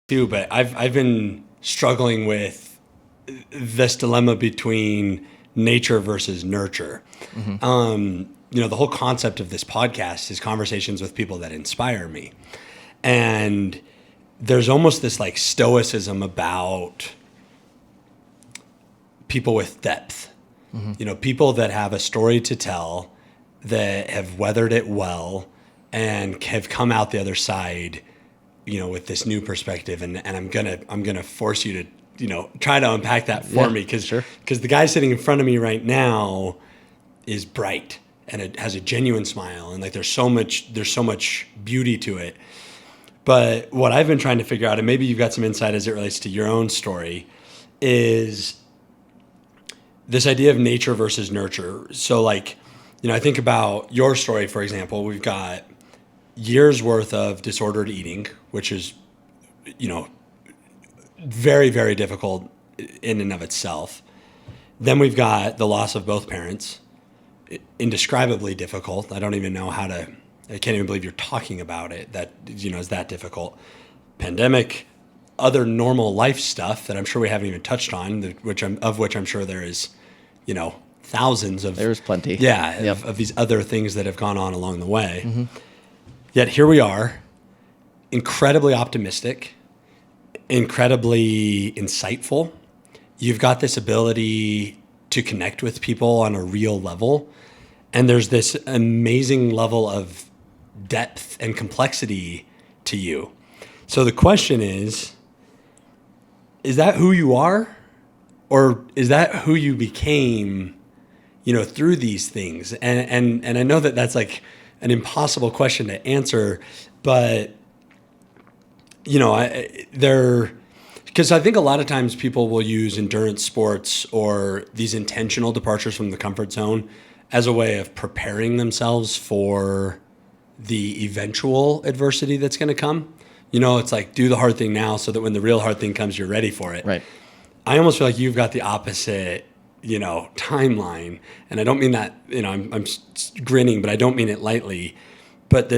Too, but I've been struggling with this dilemma between nature versus nurture. Mm-hmm. The whole concept of this podcast is conversations with people that inspire me. And there's almost this like stoicism about people with depth. Mm-hmm. People that have a story to tell, that have weathered it well and have come out the other side, with this new perspective. And I'm gonna force you to, try to unpack that for me. Cause the guy sitting in front of me right now is bright and it has a genuine smile. And like, there's so much beauty to it. But what I've been trying to figure out, and maybe you've got some insight as it relates to your own story, is this idea of nature versus nurture. So like, I think about your story, for example. We've got years worth of disordered eating, which is, very, very difficult in and of itself. Then we've got the loss of both parents, indescribably difficult. I don't even know I can't even believe you're talking about it. That, is that difficult. Pandemic, other normal life stuff that I'm sure we haven't even touched on, which I'm sure there is, thousands of. There's plenty. Yeah. Yep. Of these other things that have gone on along the way. Mm-hmm. Yet here we are, incredibly optimistic, incredibly insightful. You've got this ability to connect with people on a real level. And there's this amazing level of depth and complexity to you. So the question is that who you are? Or is that who you became, through these things? And I know that that's like an impossible question to answer, but because I think a lot of times people will use endurance sports or these intentional departures from the comfort zone as a way of preparing themselves for the eventual adversity that's going to come. It's like, do the hard thing now so that when the real hard thing comes, you're ready for it. Right. I almost feel like you've got the opposite, timeline. And I don't mean that, I'm grinning, but I don't mean it lightly. But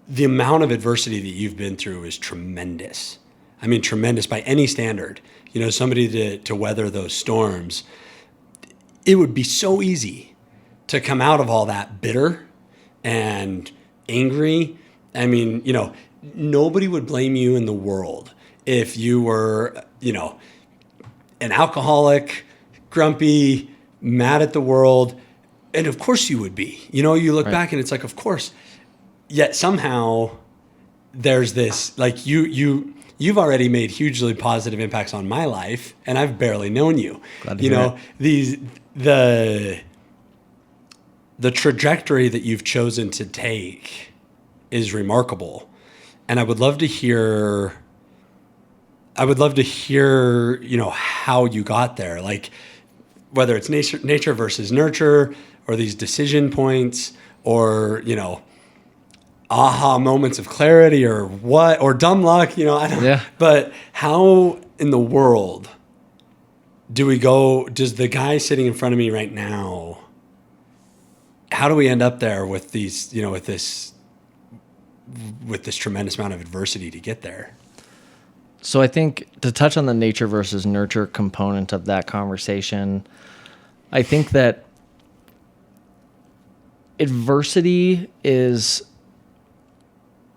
the amount of adversity that you've been through is tremendous. I mean, tremendous by any standard. Somebody to weather those storms. It would be so easy to come out of all that bitter and angry. I mean, nobody would blame you in the world if you were, an alcoholic, grumpy, mad at the world. And of course you would be. You look back and it's like, of course. Yet somehow there's this, like you've already made hugely positive impacts on my life, and I've barely known you. Glad to hear it. the trajectory that you've chosen to take is remarkable. And I would love to hear, how you got there. Like whether it's nature versus nurture, or these decision points, or, aha moments of clarity, or what, or dumb luck, I don't. Yeah. But how in the world does the guy sitting in front of me right now, how do we end up there with these, with this tremendous amount of adversity to get there? So I think to touch on the nature versus nurture component of that conversation, I think that adversity is,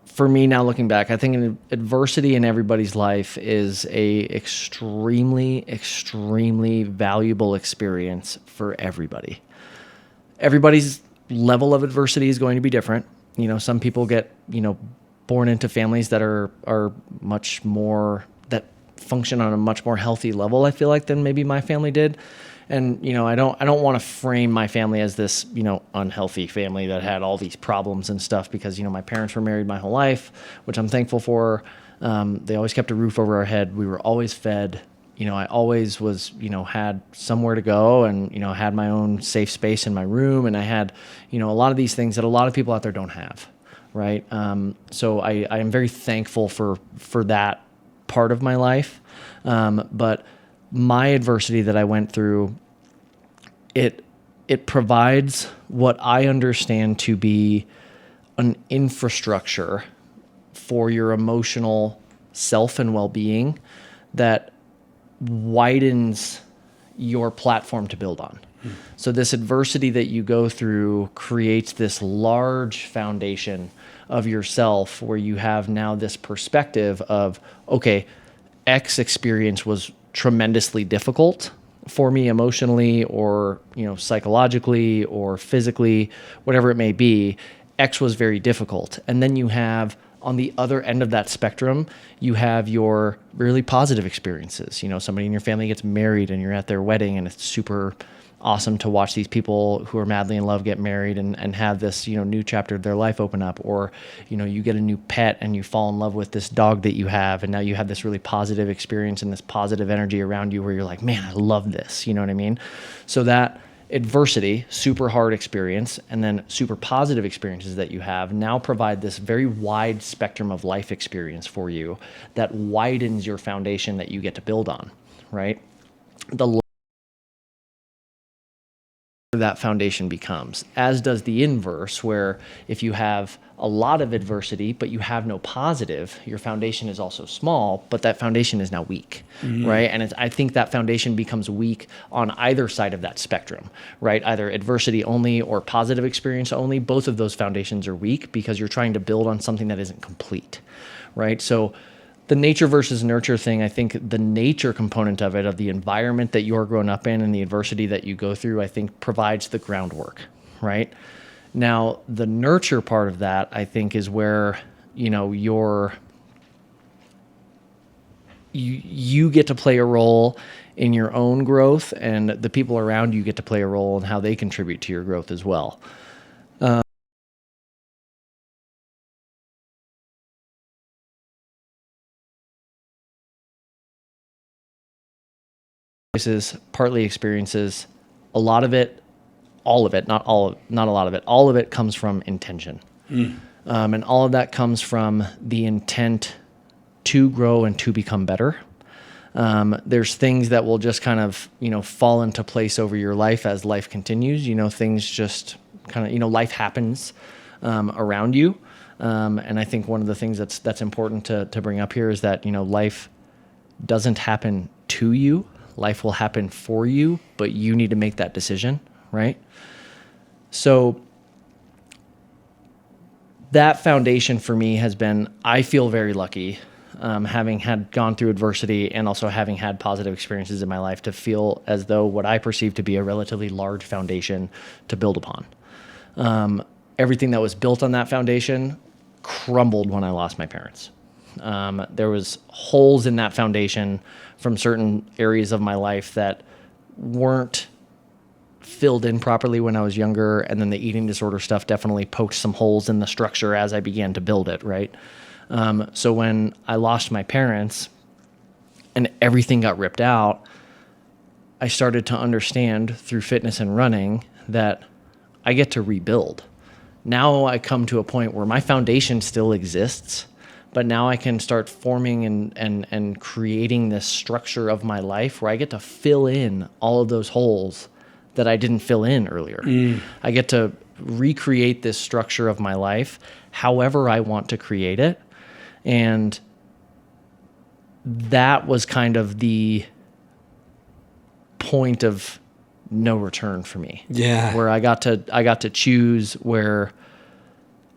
for me now looking back, I think adversity in everybody's life is a extremely, extremely valuable experience for everybody. Everybody's level of adversity is going to be different. Some people get, born into families that are much more, that function on a much more healthy level, I feel like, than maybe my family did. And, I don't want to frame my family as this, unhealthy family that had all these problems and stuff, because, my parents were married my whole life, which I'm thankful for. They always kept a roof over our head. We were always fed. I always was, had somewhere to go, and, had my own safe space in my room. And I had, a lot of these things that a lot of people out there don't have. Right. So I am very thankful for that part of my life. But my adversity that I went through, it provides what I understand to be an infrastructure for your emotional self and well-being that widens your platform to build on. So this adversity that you go through creates this large foundation of yourself where you have now this perspective of, okay, X experience was tremendously difficult for me emotionally, or, psychologically or physically, whatever it may be. X was very difficult. And then you have, on the other end of that spectrum, you have your really positive experiences. Somebody in your family gets married and you're at their wedding, and it's super awesome to watch these people who are madly in love get married and have this, new chapter of their life open up. Or, you get a new pet and you fall in love with this dog that you have, and now you have this really positive experience and this positive energy around you where you're like, man, I love this. You know what I mean? So that adversity, super hard experience, and then super positive experiences that you have now provide this very wide spectrum of life experience for you that widens your foundation that you get to build on, right? That foundation becomes, as does the inverse, where if you have a lot of adversity but you have no positive, your foundation is also small, but that foundation is now weak, right? And I think that foundation becomes weak on either side of that spectrum, right? Either adversity only or positive experience only. Both of those foundations are weak because you're trying to build on something that isn't complete, right? So the nature versus nurture thing, I think the nature component of it, of the environment that you're growing up in and the adversity that you go through, I think provides the groundwork, right? Now, the nurture part of that, I think, is where, you get to play a role in your own growth, and the people around you get to play a role in how they contribute to your growth as well. Partly experiences, a lot of it, all of it, not a lot of it, all of it comes from intention. And all of that comes from the intent to grow and to become better. There's things that will just kind of, fall into place over your life as life continues. Things just kind of, life happens around you. And I think one of the things that's important to bring up here is that, life doesn't happen to you. Life will happen for you, but you need to make that decision, right? So that foundation for me has been, I feel very lucky, having gone through adversity and also having had positive experiences in my life, to feel as though what I perceive to be a relatively large foundation to build upon. Everything that was built on that foundation crumbled when I lost my parents. There was holes in that foundation from certain areas of my life that weren't filled in properly when I was younger, and then the eating disorder stuff definitely poked some holes in the structure as I began to build it, right? So when I lost my parents and everything got ripped out, I started to understand through fitness and running that I get to rebuild. Now I come to a point where my foundation still exists, but now I can start forming and creating this structure of my life where I get to fill in all of those holes that I didn't fill in earlier. I get to recreate this structure of my life however I want to create it. And that was kind of the point of no return for me. Yeah. Where I got to choose where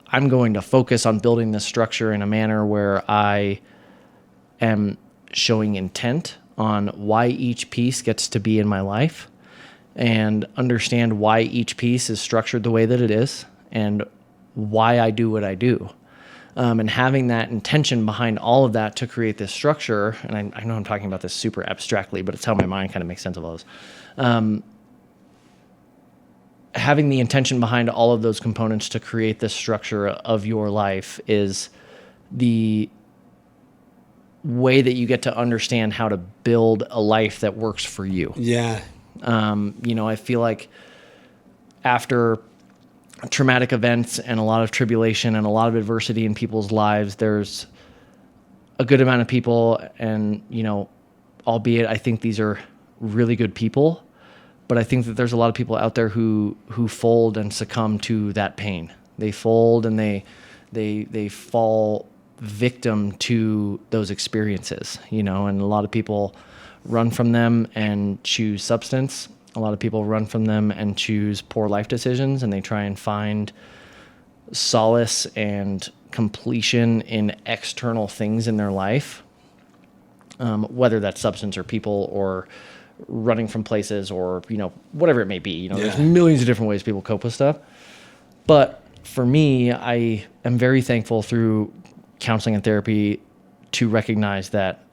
I'm going to focus on building this structure in a manner where I am showing intent on why each piece gets to be in my life and understand why each piece is structured the way that it is and why I do what I do. And having that intention behind all of that to create this structure, and I know I'm talking about this super abstractly, but it's how my mind kind of makes sense of all this. Having the intention behind all of those components to create this structure of your life is the way that you get to understand how to build a life that works for you. Yeah. I feel like after traumatic events and a lot of tribulation and a lot of adversity in people's lives, there's a good amount of people, and, albeit I think these are really good people, but I think that there's a lot of people out there who fold and succumb to that pain. They fold and they fall victim to those experiences, and a lot of people run from them and choose substance. A lot of people run from them and choose poor life decisions, and they try and find solace and completion in external things in their life, whether that's substance or people or running from places or, whatever it may be. There's millions of different ways people cope with stuff. But for me, I am very thankful through counseling and therapy to recognize that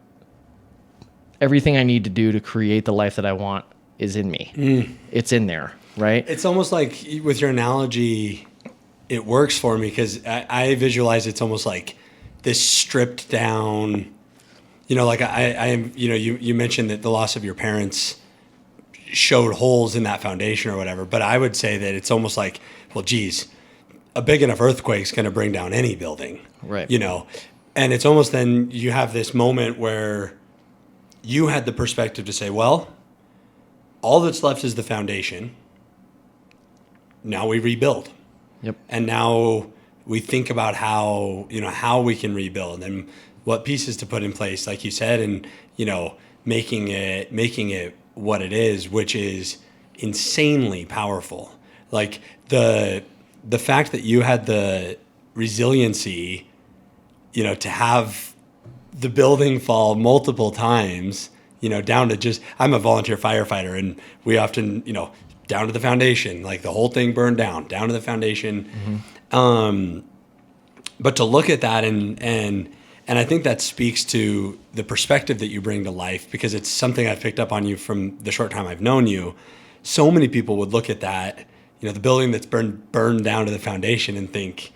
everything I need to do to create the life that I want is in me. It's in there, right? It's almost like, with your analogy, it works for me because I visualize it's almost like this stripped down, like I am, you mentioned that the loss of your parents showed holes in that foundation or whatever, but I would say that it's almost like, well, geez, a big enough earthquake's going to bring down any building, right? And it's almost then you have this moment where you had the perspective to say, well, all that's left is the foundation. Now we rebuild. Yep. And now we think about how we can rebuild and what pieces to put in place, like you said, and, making it what it is, which is insanely powerful. Like the fact that you had the resiliency, to have the building fall multiple times, down to just, I'm a volunteer firefighter, and we often, down to the foundation, like the whole thing burned down to the foundation. Mm-hmm. But to look at that and I think that speaks to the perspective that you bring to life, because it's something I've picked up on you from the short time I've known you. So many people would look at that, the building that's burned down to the foundation and think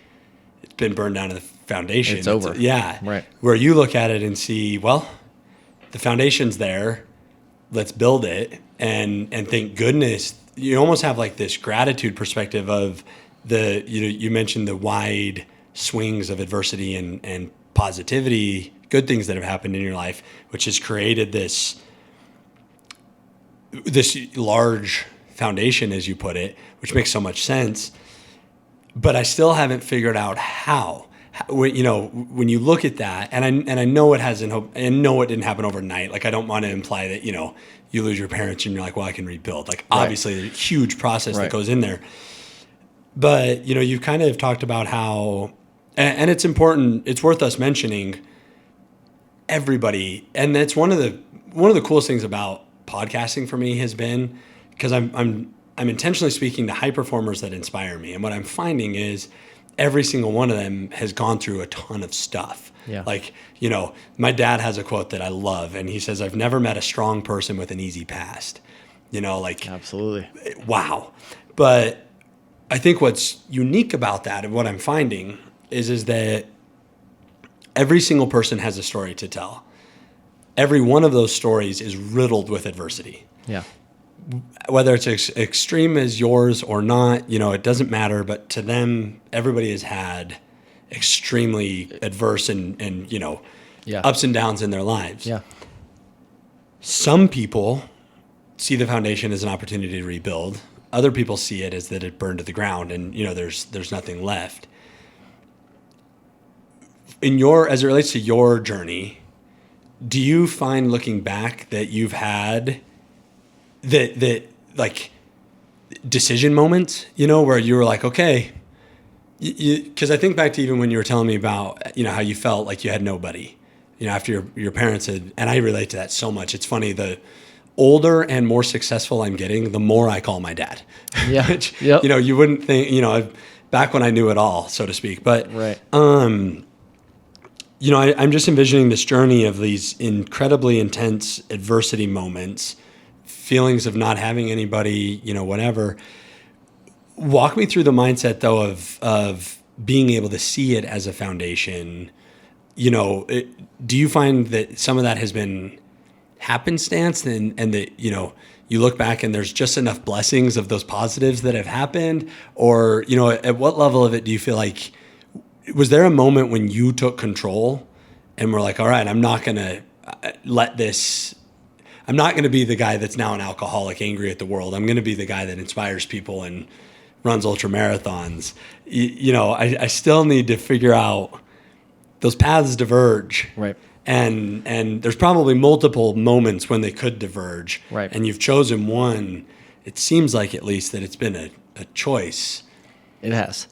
it's been burned down to the foundation. It's over. Yeah. Right. Where you look at it and see, well, the foundation's there, let's build it, and thank goodness. You almost have like this gratitude perspective of you mentioned the wide swings of adversity and positivity, good things that have happened in your life, which has created this large foundation, as you put it, which makes so much sense. But I still haven't figured out how. When you look at that, and I know it hasn't, and know it didn't happen overnight. Like, I don't want to imply that, you lose your parents and you're like, well, I can rebuild. Like, obviously there's a huge process that goes in there. But, you've kind of talked about how, and it's important, it's worth us mentioning, everybody, and that's one of the coolest things about podcasting for me has been, because I'm intentionally speaking to high performers that inspire me. And what I'm finding is every single one of them has gone through a ton of stuff. Yeah. Like, my dad has a quote that I love, and he says, I've never met a strong person with an easy past. like, Absolutely. wow. But I think what's unique about that and what I'm finding is that every single person has a story to tell. Every one of those stories is riddled with adversity. Yeah. Whether it's extreme as yours or not, it doesn't matter. But to them, everybody has had extremely adverse and Yeah. ups and downs in their lives. Yeah. Some people see the foundation as an opportunity to rebuild. Other people see it as that it burned to the ground and there's nothing left. As it relates to your journey, do you find looking back that you've had that like decision moments, where you were like, okay, because I think back to even when you were telling me about, how you felt like you had nobody, after your parents had, and I relate to that so much. It's funny, the older and more successful I'm getting, the more I call my dad. Yeah. Which, Yep. you wouldn't think, back when I knew it all, so to speak. But, Right. I'm just envisioning this journey of these incredibly intense adversity moments, feelings of not having anybody, whatever. Walk me through the mindset though of being able to see it as a foundation. Do you find that some of that has been happenstance and that, you look back and there's just enough blessings of those positives that have happened? Or, at what level of it do you feel like, was there a moment when you took control and were like, all right, I'm not going to I'm not going to be the guy that's now an alcoholic, angry at the world. I'm going to be the guy that inspires people and runs ultra marathons. I still need to figure out, those paths diverge. Right. And there's probably multiple moments when they could diverge. Right. And you've chosen one. It seems like at least that it's been a choice. It has.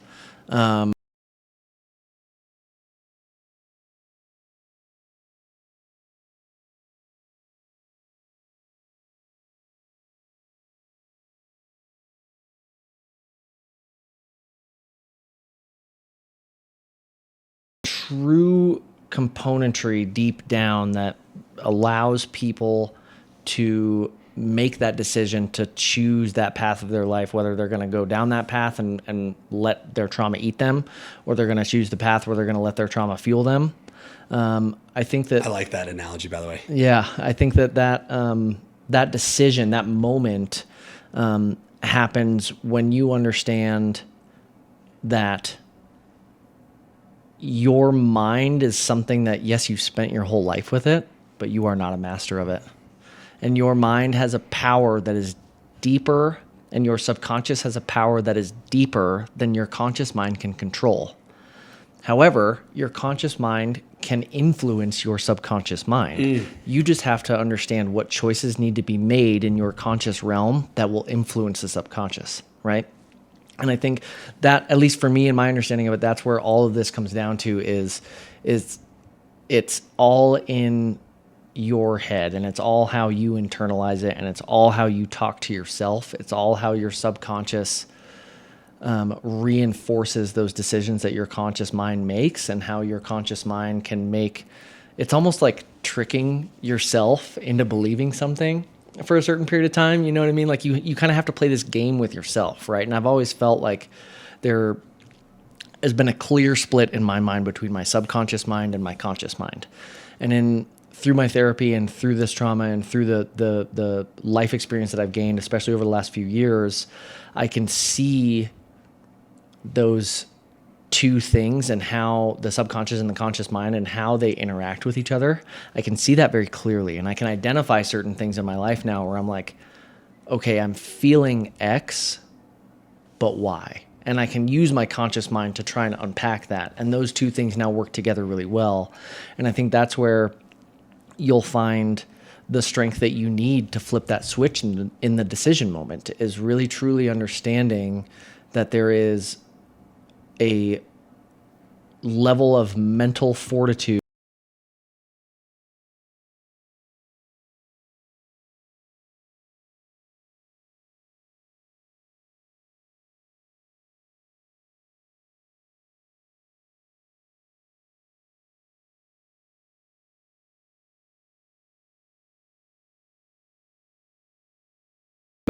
True componentry deep down that allows people to make that decision to choose that path of their life, whether they're going to go down that path and let their trauma eat them, or they're going to choose the path where they're going to let their trauma fuel them. I think that I like that analogy, by the way. Yeah, I think that decision, that moment, happens when you understand that your mind is something that, yes, you've spent your whole life with it, but you are not a master of it. And your mind has a power that is deeper, and your subconscious has a power that is deeper than your conscious mind can control. However, your conscious mind can influence your subconscious mind. You just have to understand what choices need to be made in your conscious realm that will influence the subconscious, right? And I think that, at least for me and my understanding of it, that's where all of this comes down to is it's all in your head, and it's all how you internalize it, and it's all how you talk to yourself. It's all how your subconscious reinforces those decisions that your conscious mind makes, and how your conscious mind can make, it's almost like tricking yourself into believing something for a certain period of time. You know what I mean? Like you kind of have to play this game with yourself, right? And I've always felt like there has been a clear split in my mind between my subconscious mind and my conscious mind. And through my therapy and through this trauma and through the life experience that I've gained, especially over the last few years, I can see those two things and how the subconscious and the conscious mind and how they interact with each other. I can see that very clearly, and I can identify certain things in my life now where I'm like, okay, I'm feeling X, but why? And I can use my conscious mind to try and unpack that. And those two things now work together really well. And I think that's where you'll find the strength that you need to flip that switch in the decision moment, is really truly understanding that there is a level of mental fortitude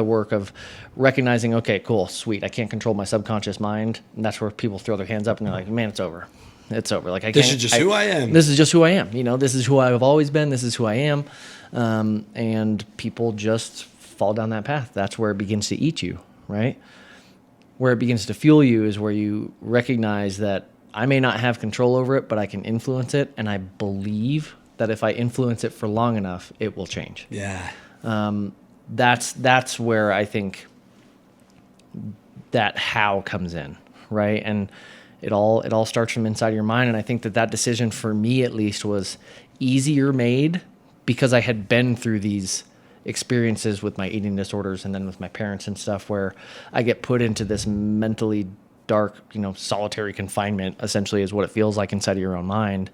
the work of recognizing, okay, cool, sweet, I can't control my subconscious mind. And that's where people throw their hands up and they're like, man, it's over. It's over. Like, This is just who I am. This is just who I am. This is who I've always been. This is who I am. And people just fall down that path. That's where it begins to eat you, right? Where it begins to fuel you is where you recognize that I may not have control over it, but I can influence it. And I believe that if I influence it for long enough, it will change. Yeah. That's where I think that how comes in, right? And it all starts from inside your mind. And I think that decision for me at least was easier made because I had been through these experiences with my eating disorders and then with my parents and stuff where I get put into this mentally dark, solitary confinement essentially is what it feels like inside of your own mind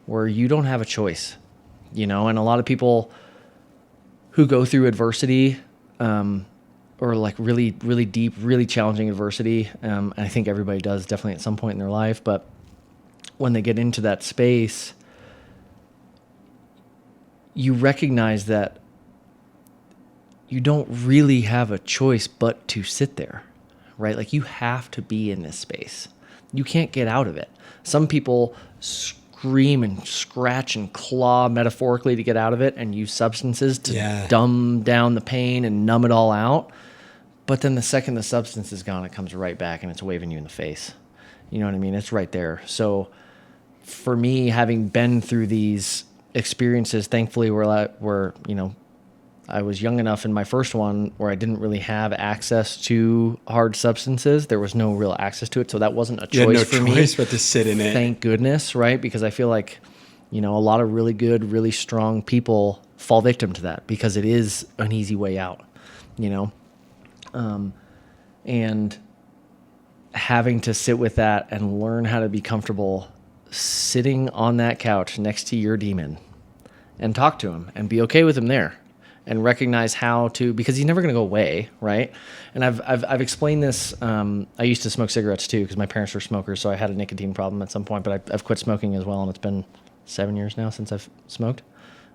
where you don't have a choice, and a lot of people who go through adversity, or like really, really deep, really challenging adversity. And I think everybody does definitely at some point in their life, but when they get into that space, you recognize that you don't really have a choice but to sit there, right? Like you have to be in this space. You can't get out of it. Some people scream and scratch and claw metaphorically to get out of it and use substances to dumb down the pain and numb it all out. But then the second the substance is gone, it comes right back and it's waving you in the face. You know what I mean? It's right there. So for me, having been through these experiences, thankfully, where I was young enough in my first one where I didn't really have access to hard substances. There was no real access to it. So that wasn't a choice for me. You had no choice but to sit in it. Thank goodness, right? Because I feel like, a lot of really good, really strong people fall victim to that because it is an easy way out, and having to sit with that and learn how to be comfortable sitting on that couch next to your demon and talk to him and be okay with him there. And recognize how to, because he's never going to go away, right? And I've explained this. I used to smoke cigarettes too, because my parents were smokers, so I had a nicotine problem at some point. But I've quit smoking as well, and it's been 7 years now since I've smoked,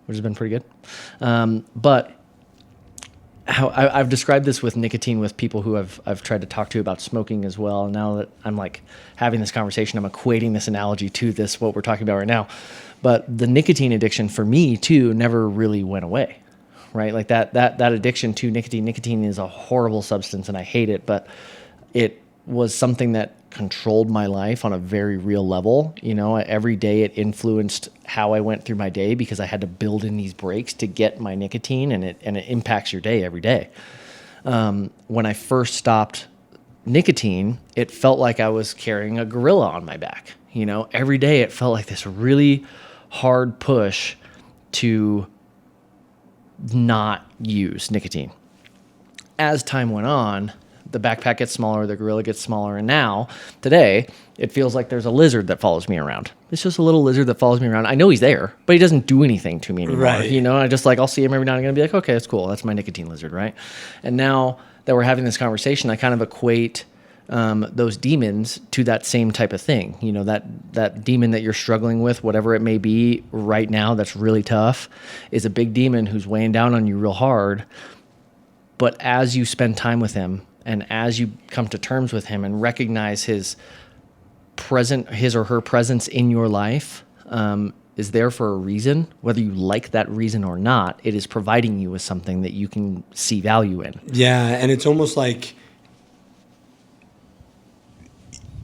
which has been pretty good. But how I've described this with nicotine with people who I've tried to talk to about smoking as well. And now that I'm like having this conversation, I'm equating this analogy to this what we're talking about right now. But the nicotine addiction for me too never really went away. Right? Like that addiction to nicotine. Nicotine is a horrible substance and I hate it, but it was something that controlled my life on a very real level. Every day it influenced how I went through my day because I had to build in these breaks to get my nicotine and it impacts your day every day. When I first stopped nicotine, it felt like I was carrying a gorilla on my back. Every day it felt like this really hard push to not use nicotine. As time went on, the backpack gets smaller, the gorilla gets smaller, and now, today, it feels like there's a lizard that follows me around. It's just a little lizard that follows me around. I know he's there, but he doesn't do anything to me anymore. Right. I just I'll see him every now and again and be like, okay, that's cool. That's my nicotine lizard, right? And now that we're having this conversation, I kind of equate those demons to that same type of thing. That demon that you're struggling with, whatever it may be right now that's really tough, is a big demon who's weighing down on you real hard. But as you spend time with him and as you come to terms with him and recognize his or her presence in your life is there for a reason, whether you like that reason or not, it is providing you with something that you can see value in. Yeah, and it's almost like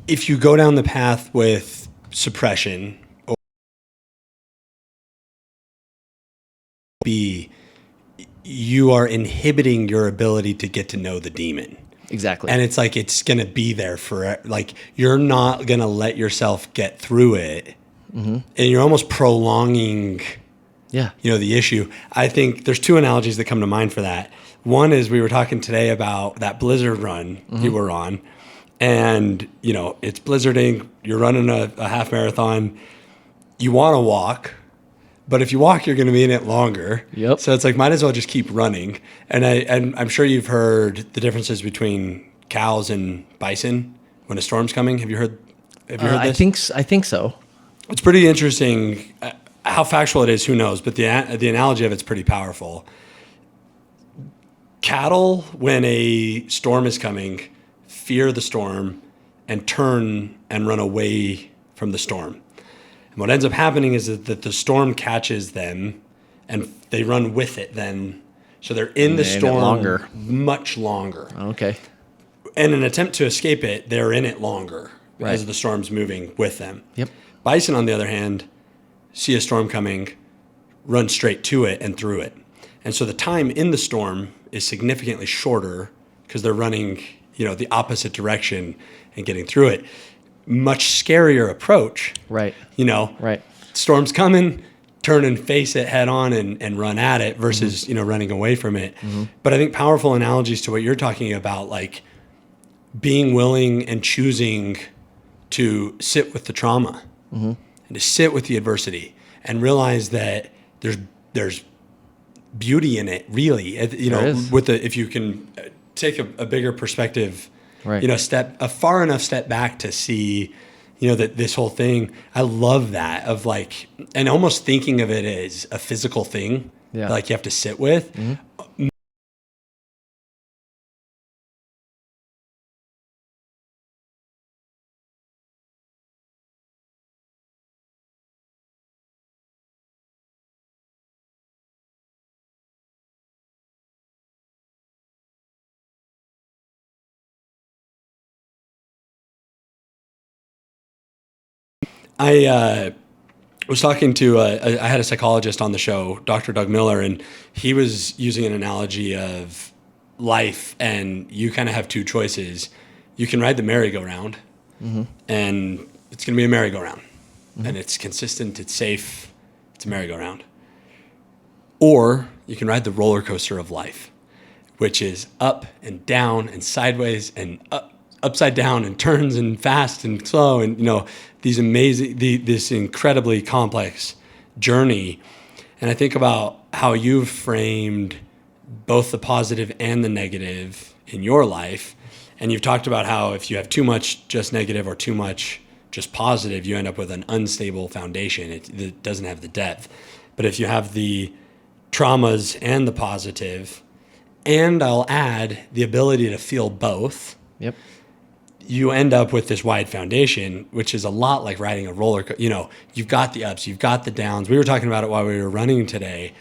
if you go down the path with suppression, or you are inhibiting your ability to get to know the demon. Exactly. And it's like it's going to be there for, like, you're not going to let yourself get through it. Mm-hmm. And you're almost prolonging the issue. I think there's two analogies that come to mind for that. One is we were talking today about that blizzard run you were on. And, it's blizzarding, you're running a half marathon, you want to walk, but if you walk, you're going to be in it longer. Yep. So it's like, might as well just keep running. And I'm sure you've heard the differences between cows and bison when a storm's coming. Have you heard this? I think so. It's pretty interesting. How factual it is, who knows? But the analogy of it's pretty powerful. cattle, when a storm is coming, fear the storm and turn and run away from the storm. And what ends up happening is that the storm catches them and they run with it then. So they're in the storm much longer. Okay. In an attempt to escape it, they're in it longer Right. as the storm's moving with them. Yep. Bison, on the other hand, see a storm coming, run straight to it and through it. And so the time in the storm is significantly shorter because they're running, the opposite direction and getting through it. Much scarier approach. Right. Right. Storm's coming, turn and face it head on and run at it versus, running away from it. Mm-hmm. But I think powerful analogies to what you're talking about, like being willing and choosing to sit with the trauma and to sit with the adversity and realize that there's beauty in it, really. If you can take a bigger perspective, right. A far enough step back to see, that this whole thing, I love that of like, and almost thinking of it as a physical thing, like you have to sit with. Mm-hmm. I was talking to, I had a psychologist on the show, Dr. Doug Miller, and he was using an analogy of life, and you kind of have two choices. You can ride the merry-go-round, and it's going to be a merry-go-round, and it's consistent, it's safe, it's a merry-go-round. Or you can ride the roller coaster of life, which is up and down and sideways and upside down and turns and fast and slow and, these amazing, this incredibly complex journey. And I think about how you've framed both the positive and the negative in your life. And you've talked about how if you have too much just negative or too much just positive, you end up with an unstable foundation. It doesn't have the depth. But if you have the traumas and the positive, and I'll add the ability to feel both, yep, you end up with this wide foundation, which is a lot like riding a roller coaster. You've got the ups, you've got the downs. We were talking about it while we were running today.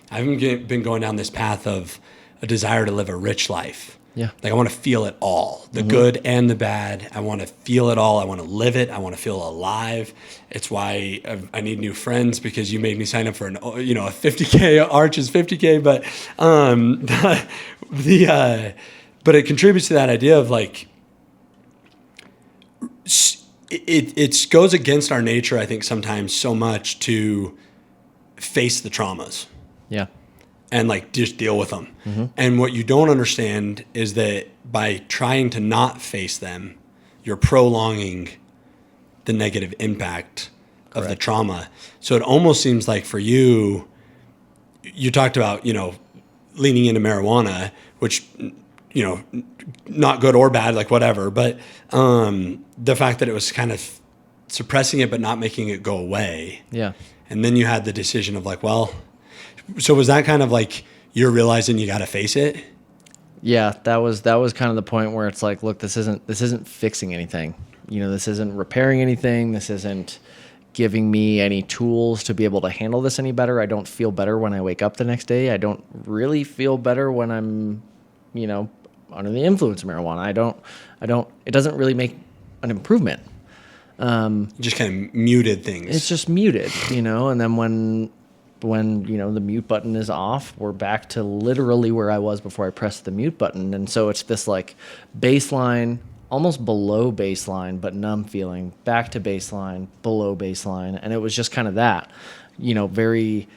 I've been going down this path of a desire to live a rich life. Yeah. Like I want to feel it all, the good and the bad. I want to feel it all. I want to live it. I want to feel alive. It's why I need new friends, because you made me sign up for a 50K. Arch is 50K, but but it contributes to that idea of like, it goes against our nature, I think, sometimes so much to face the traumas. Yeah. And like just deal with them. Mm-hmm. And what you don't understand is that by trying to not face them, you're prolonging the negative impact of the trauma. So it almost seems like for you talked about, leaning into marijuana, which, not good or bad, like whatever. But the fact that it was kind of suppressing it but not making it go away. Yeah. And then you had the decision of like, well, so was that kind of like you're realizing you got to face it? Yeah, that was kind of the point where it's like, look, this isn't fixing anything. This isn't repairing anything. This isn't giving me any tools to be able to handle this any better. I don't feel better when I wake up the next day. I don't really feel better when I'm, under the influence of marijuana. I don't, it doesn't really make an improvement. Just kind of muted things. It's just muted, and then when the mute button is off, we're back to literally where I was before I pressed the mute button. And so it's this like baseline, almost below baseline, but numb feeling, back to baseline, below baseline. And it was just kind of that, very,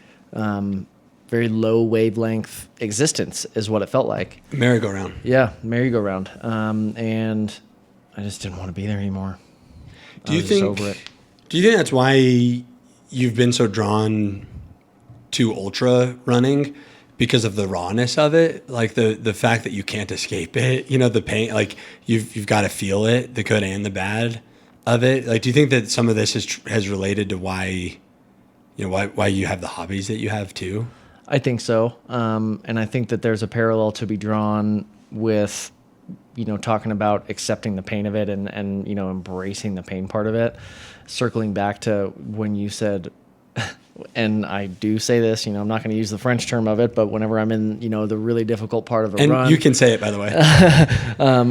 very low wavelength existence is what it felt like. Merry-go-round. Yeah, merry-go-round. And I just didn't want to be there anymore. Do you think that's why you've been so drawn to ultra running, because of the rawness of it, like the fact that you can't escape it, the pain, like you've got to feel it, the good and the bad of it. Like, do you think that some of this has related to why you have the hobbies that you have too? I think so. And I think that there's a parallel to be drawn with, talking about accepting the pain of it and embracing the pain part of it. Circling back to when you said, and I do say this, I'm not going to use the French term of it, but whenever I'm in, the really difficult part of a run. And you can say it, by the way.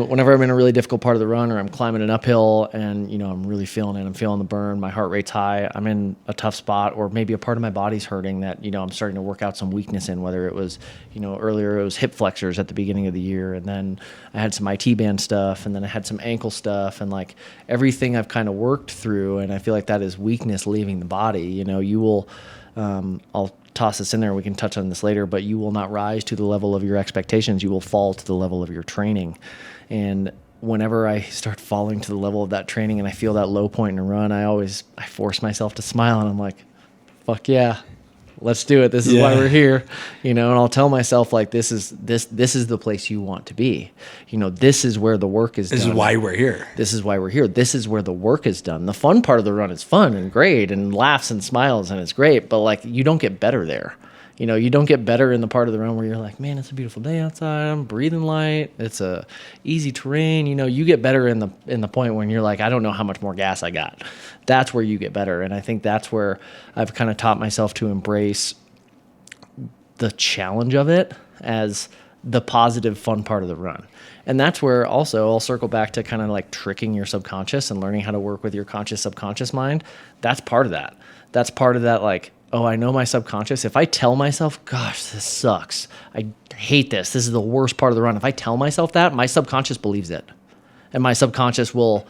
Whenever I'm in a really difficult part of the run or I'm climbing an uphill and, I'm really feeling it, I'm feeling the burn, my heart rate's high, I'm in a tough spot, or maybe a part of my body's hurting that, I'm starting to work out some weakness in, whether it was, earlier it was hip flexors at the beginning of the year. And then I had some IT band stuff, and then I had some ankle stuff, and like everything I've kind of worked through. And I feel like that is weakness leaving the body. You will, I'll toss this in there. We can touch on this later, but you will not rise to the level of your expectations. You will fall to the level of your training. And whenever I start falling to the level of that training and I feel that low point in a run, I force myself to smile, and I'm like, fuck yeah, let's do it. This is why we're here, and I'll tell myself like, this is the place you want to be. This is where the work is done. This is why we're here. This is why we're here. This is where the work is done. The fun part of the run is fun and great and laughs and smiles and it's great, but like you don't get better there. You don't get better in the part of the run where you're like, man, it's a beautiful day outside. I'm breathing light. It's a easy terrain. You get better in the point when you're like, I don't know how much more gas I got. That's where you get better. And I think that's where I've kind of taught myself to embrace the challenge of it as the positive, fun part of the run. And that's where also I'll circle back to kind of like tricking your subconscious and learning how to work with your conscious, subconscious mind. That's part of that. That's part of that, like, oh, I know my subconscious. If I tell myself, gosh, this sucks, I hate this, this is the worst part of the run. If I tell myself that, my subconscious believes it. And my subconscious will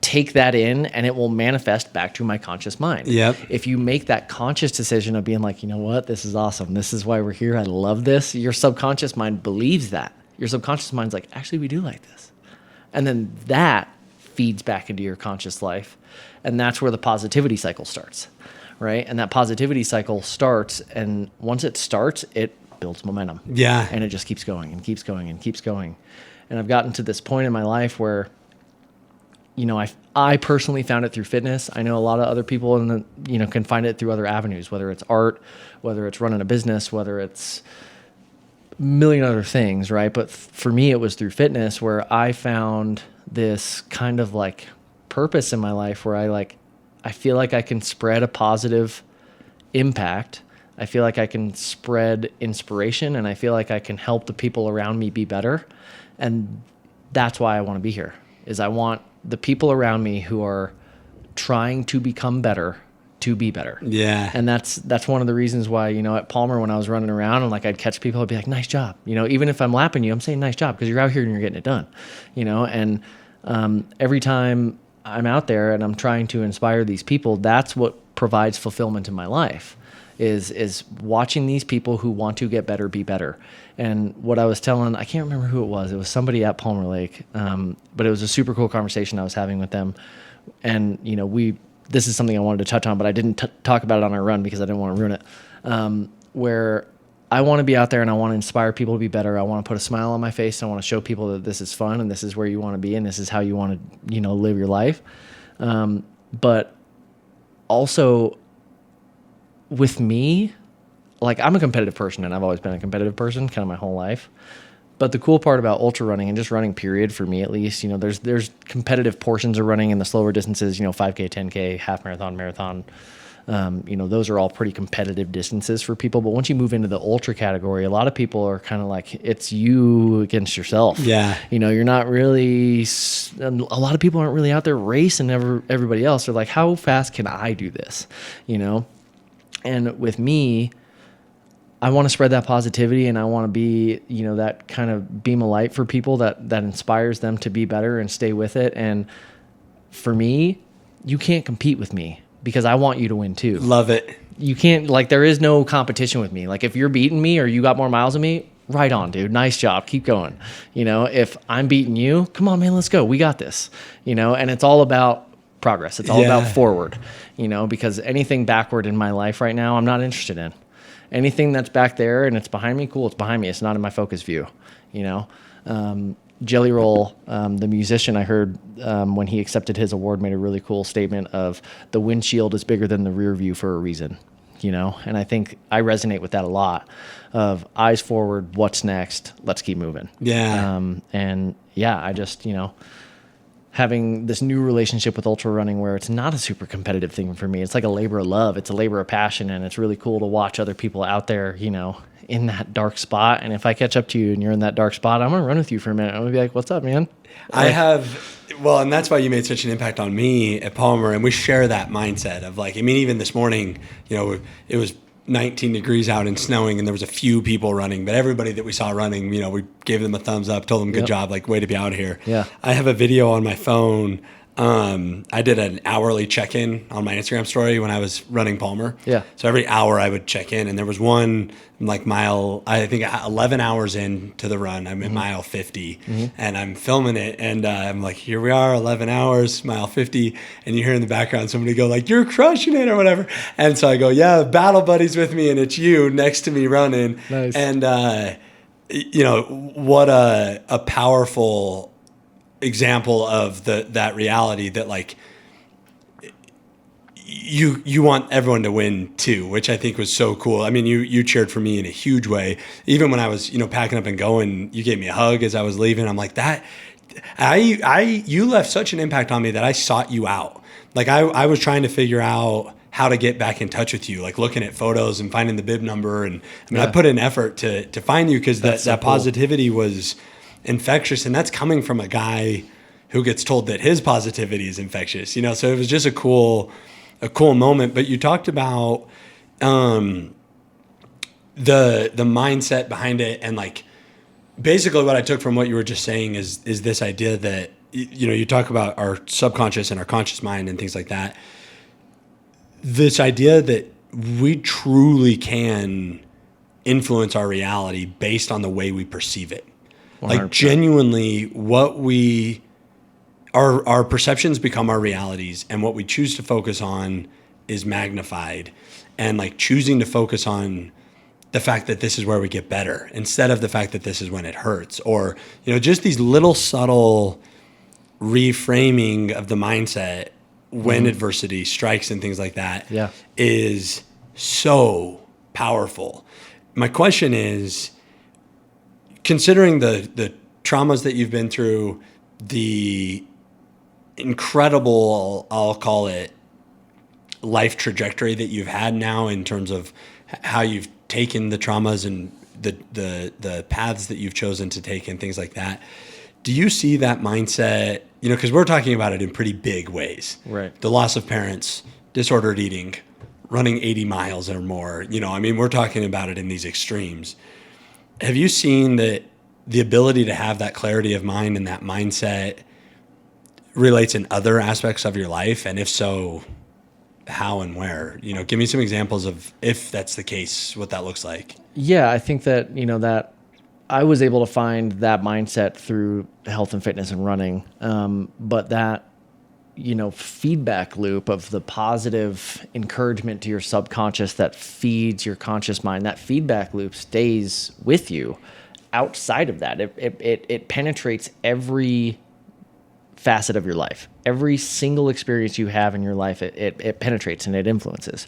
take that in and it will manifest back to my conscious mind. Yep. If you make that conscious decision of being like, you know what, this is awesome, this is why we're here, I love this, your subconscious mind believes that. Your subconscious mind's like, actually, we do like this. And then that feeds back into your conscious life. And that's where the positivity cycle starts. Right? And that positivity cycle starts, and once it starts, it builds momentum. Yeah. And it just keeps going and keeps going and keeps going. And I've gotten to this point in my life where, I personally found it through fitness. I know a lot of other people can find it through other avenues, whether it's art, whether it's running a business, whether it's a million other things, right? But for me, it was through fitness where I found this kind of like purpose in my life where I feel like I can spread a positive impact. I feel like I can spread inspiration, and I feel like I can help the people around me be better. And that's why I want to be here, is I want the people around me who are trying to become better to be better. Yeah. And that's one of the reasons why, at Palmer, when I was running around and like I'd catch people, I'd be like, nice job. Even if I'm lapping you, I'm saying nice job because you're out here and you're getting it done. And every time I'm out there and I'm trying to inspire these people, that's what provides fulfillment in my life, is watching these people who want to get better, be better. And what I was telling, I can't remember who it was somebody at Palmer Lake, but it was a super cool conversation I was having with them. And, this is something I wanted to touch on, but I didn't talk about it on our run because I didn't want to ruin it, where I want to be out there and I want to inspire people to be better. I want to put a smile on my face. I want to show people that this is fun and this is where you want to be and this is how you want to, live your life. But also with me, like I'm a competitive person and I've always been a competitive person kind of my whole life. But the cool part about ultra running and just running period, for me at least, there's competitive portions of running in the slower distances, 5K, 10K, half marathon, marathon. Those are all pretty competitive distances for people. But once you move into the ultra category, a lot of people are kind of like, it's you against yourself. Yeah. You're not really, a lot of people aren't really out there racing everybody else. They're like, how fast can I do this? And with me, I want to spread that positivity and I want to be, that kind of beam of light for people that inspires them to be better and stay with it. And for me, you can't compete with me because I want you to win too. Love it. You can't, there is no competition with me. Like if you're beating me or you got more miles than me, right on, dude. Nice job. Keep going. If I'm beating you, come on, man, let's go. We got this, and it's all about progress. It's all about forward, because anything backward in my life right now, I'm not interested in. Anything that's back there and it's behind me, cool, it's behind me. It's not in my focus view, Jelly Roll, the musician, I heard when he accepted his award, made a really cool statement of the windshield is bigger than the rear view for a reason. and I think I resonate with that a lot of eyes forward, what's next, let's keep moving. Yeah. And yeah, I just, having this new relationship with ultra running where it's not a super competitive thing for me. It's like a labor of love. It's a labor of passion. And it's really cool to watch other people out there, in that dark spot. And if I catch up to you and you're in that dark spot, I'm going to run with you for a minute. I'm going to be like, what's up, man? And that's why you made such an impact on me at Palmer. And we share that mindset of even this morning, it was 19 degrees out and snowing, and there was a few people running, but everybody that we saw running, we gave them a thumbs up, told them good job, way to be out here. Yeah. I have a video on my phone. I did an hourly check-in on my Instagram story when I was running Palmer. Yeah. So every hour I would check in, and there was one mile, I think 11 hours into the run, I'm at mile 50, and I'm filming it, and I'm like, here we are, 11 hours, mile 50, and you hear in the background somebody go you're crushing it or whatever. And so I go, yeah, battle buddies with me, and it's you next to me running. Nice. And, what a powerful example of that reality that you want everyone to win too, which I think was so cool. I mean, you cheered for me in a huge way. Even when I was, packing up and going, you gave me a hug as I was leaving. I'm like that. You left such an impact on me that I sought you out. I was trying to figure out how to get back in touch with you, looking at photos and finding the bib number. And I put in effort to find you because that positivity was infectious, and that's coming from a guy who gets told that his positivity is infectious, so it was just a cool moment. But you talked about the mindset behind it, and basically what I took from what you were just saying is this idea that you talk about our subconscious and our conscious mind and things like that, this idea that we truly can influence our reality based on the way we perceive it. 100%. Genuinely, our perceptions become our realities, and what we choose to focus on is magnified. And choosing to focus on the fact that this is where we get better instead of the fact that this is when it hurts, or just these little subtle reframing of the mindset when adversity strikes and things like that is so powerful. My question is, considering the traumas that you've been through, the incredible, I'll call it, life trajectory that you've had now in terms of how you've taken the traumas and the paths that you've chosen to take and things like that, do you see that mindset, because we're talking about it in pretty big ways. Right. The loss of parents, disordered eating, running 80 miles or more, we're talking about it in these extremes. Have you seen that the ability to have that clarity of mind and that mindset relates in other aspects of your life? And if so, how and where? Give me some examples of, if that's the case, what that looks like. Yeah, I think that, that I was able to find that mindset through health and fitness and running. But that, feedback loop of the positive encouragement to your subconscious that feeds your conscious mind, that feedback loop stays with you outside of that. It penetrates every facet of your life. Every single experience you have in your life, it penetrates and it influences.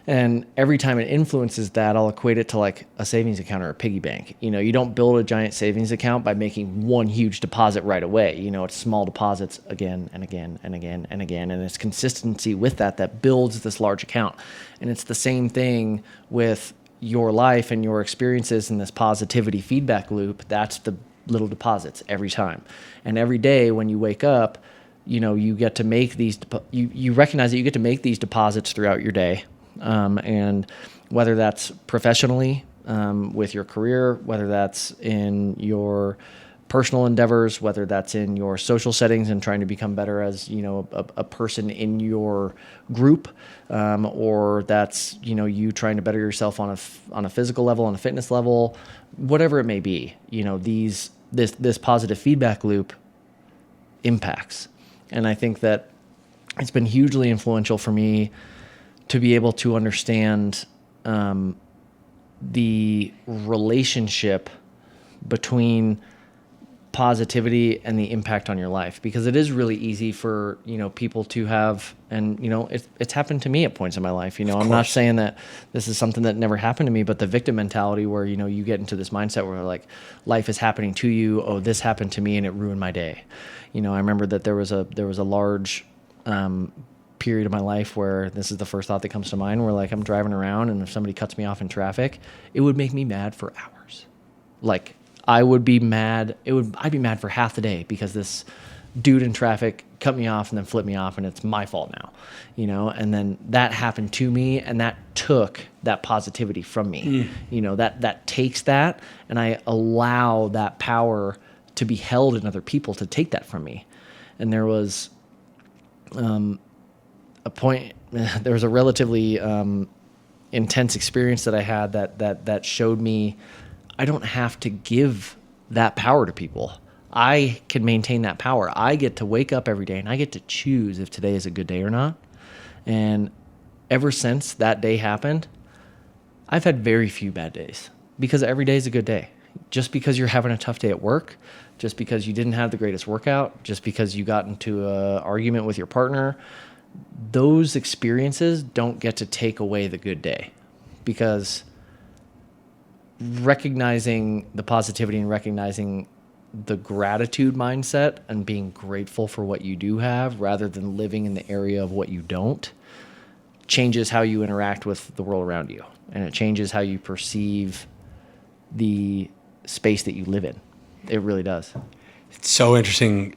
And every time it influences that, I'll equate it to a savings account or a piggy bank. You don't build a giant savings account by making one huge deposit right away. It's small deposits again and again and again and again. And it's consistency with that builds this large account. And it's the same thing with your life and your experiences in this positivity feedback loop. That's the little deposits every time. And every day when you wake up, you get to make these, you recognize that you get to make these deposits throughout your day. And whether that's professionally, with your career, whether that's in your personal endeavors, whether that's in your social settings and trying to become better as, a person in your group, or that's, you trying to better yourself on a physical level, on a fitness level, whatever it may be, this positive feedback loop impacts. And I think that it's been hugely influential for me to be able to understand the relationship between positivity and the impact on your life, because it is really easy for, people to have, and, it's happened to me at points in my life. I'm not saying that this is something that never happened to me, but the victim mentality where, you get into this mindset where like life is happening to you. Oh, this happened to me and it ruined my day. I remember that there was a large, period of my life where this is the first thought that comes to mind, where like I'm driving around and if somebody cuts me off in traffic, it would make me mad for hours. Like I would be mad. I'd be mad for half the day because this dude in traffic cut me off and then flipped me off and it's my fault now, and then that happened to me and that took that positivity from me. That takes that, and I allow that power to be held in other people to take that from me. And there was, there was a relatively intense experience that I had that showed me I don't have to give that power to people. I can maintain that power. I get to wake up every day and I get to choose if today is a good day or not. And ever since that day happened, I've had very few bad days because every day is a good day. Just because you're having a tough day at work, just because you didn't have the greatest workout, just because you got into an argument with your partner, those experiences don't get to take away the good day, because recognizing the positivity and recognizing the gratitude mindset and being grateful for what you do have rather than living in the area of what you don't changes how you interact with the world around you. And it changes how you perceive the space that you live in. It really does. It's so interesting.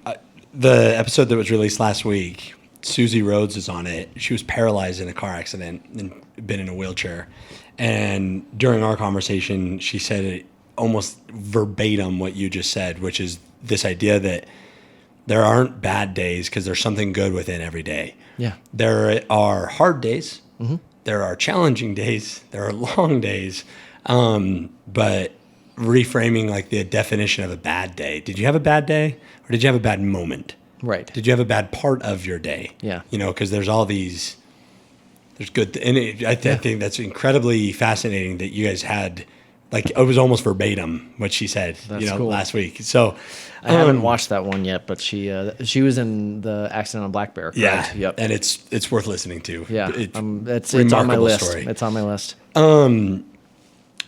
The episode that was released last week, Susie Rhodes is on it. She was paralyzed in a car accident and been in a wheelchair. And during our conversation, she said it almost verbatim what you just said, which is this idea that there aren't bad days because there's something good within every day. Yeah. There are hard days. Mm-hmm. There are challenging days. There are long days. But reframing like the definition of a bad day. Did you have a bad day or did you have a bad moment? Right. Did you have a bad part of your day? Yeah. Because there's all these, there's good, I think that's incredibly fascinating that you guys had, like, it was almost verbatim what she said, That's cool. last week. So I haven't watched that one yet, but she was in the accident on Black Bear. Correct? Yeah. Yep. And it's worth listening to. Yeah. It's on my list. story. It's on my list.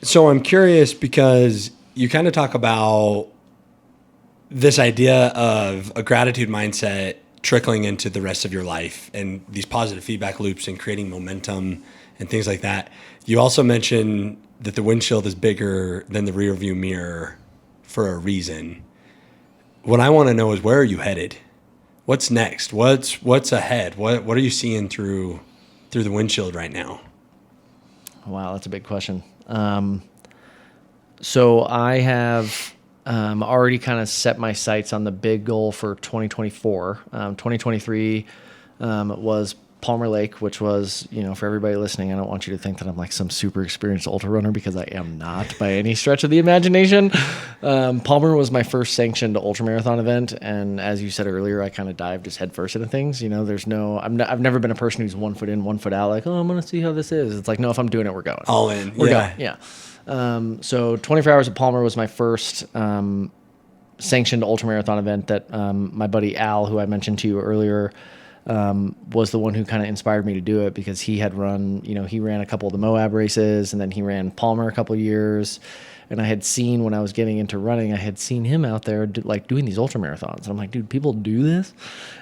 So I'm curious because you kind of talk about this idea of a gratitude mindset trickling into the rest of your life and these positive feedback loops and creating momentum and things like that. You also mentioned that the windshield is bigger than the rear view mirror for a reason. What I want to know is, where are you headed? What's next? What's ahead? What are you seeing through the windshield right now? Wow, that's a big question. So I have already kind of set my sights on the big goal for 2024. 2023 was Palmer Lake, which was, for everybody listening, I don't want you to think that I'm like some super experienced ultra runner, because I am not by any stretch of the imagination. Palmer was my first sanctioned ultramarathon event, and as you said earlier, I kind of dived just headfirst into things. I've never been a person who's 1 foot in, 1 foot out, like, oh, I'm going to see how this is. It's like, no, if I'm doing it, we're going. All in. We're going. Yeah. So 24 Hours of Palmer was my first sanctioned ultramarathon event that my buddy Al, who I mentioned to you earlier, was the one who kind of inspired me to do it, because he had run, he ran a couple of the Moab races, and then he ran Palmer a couple of years. And I had seen, when I was getting into running, I had seen him out there doing these ultra marathons. And I'm like, dude, people do this?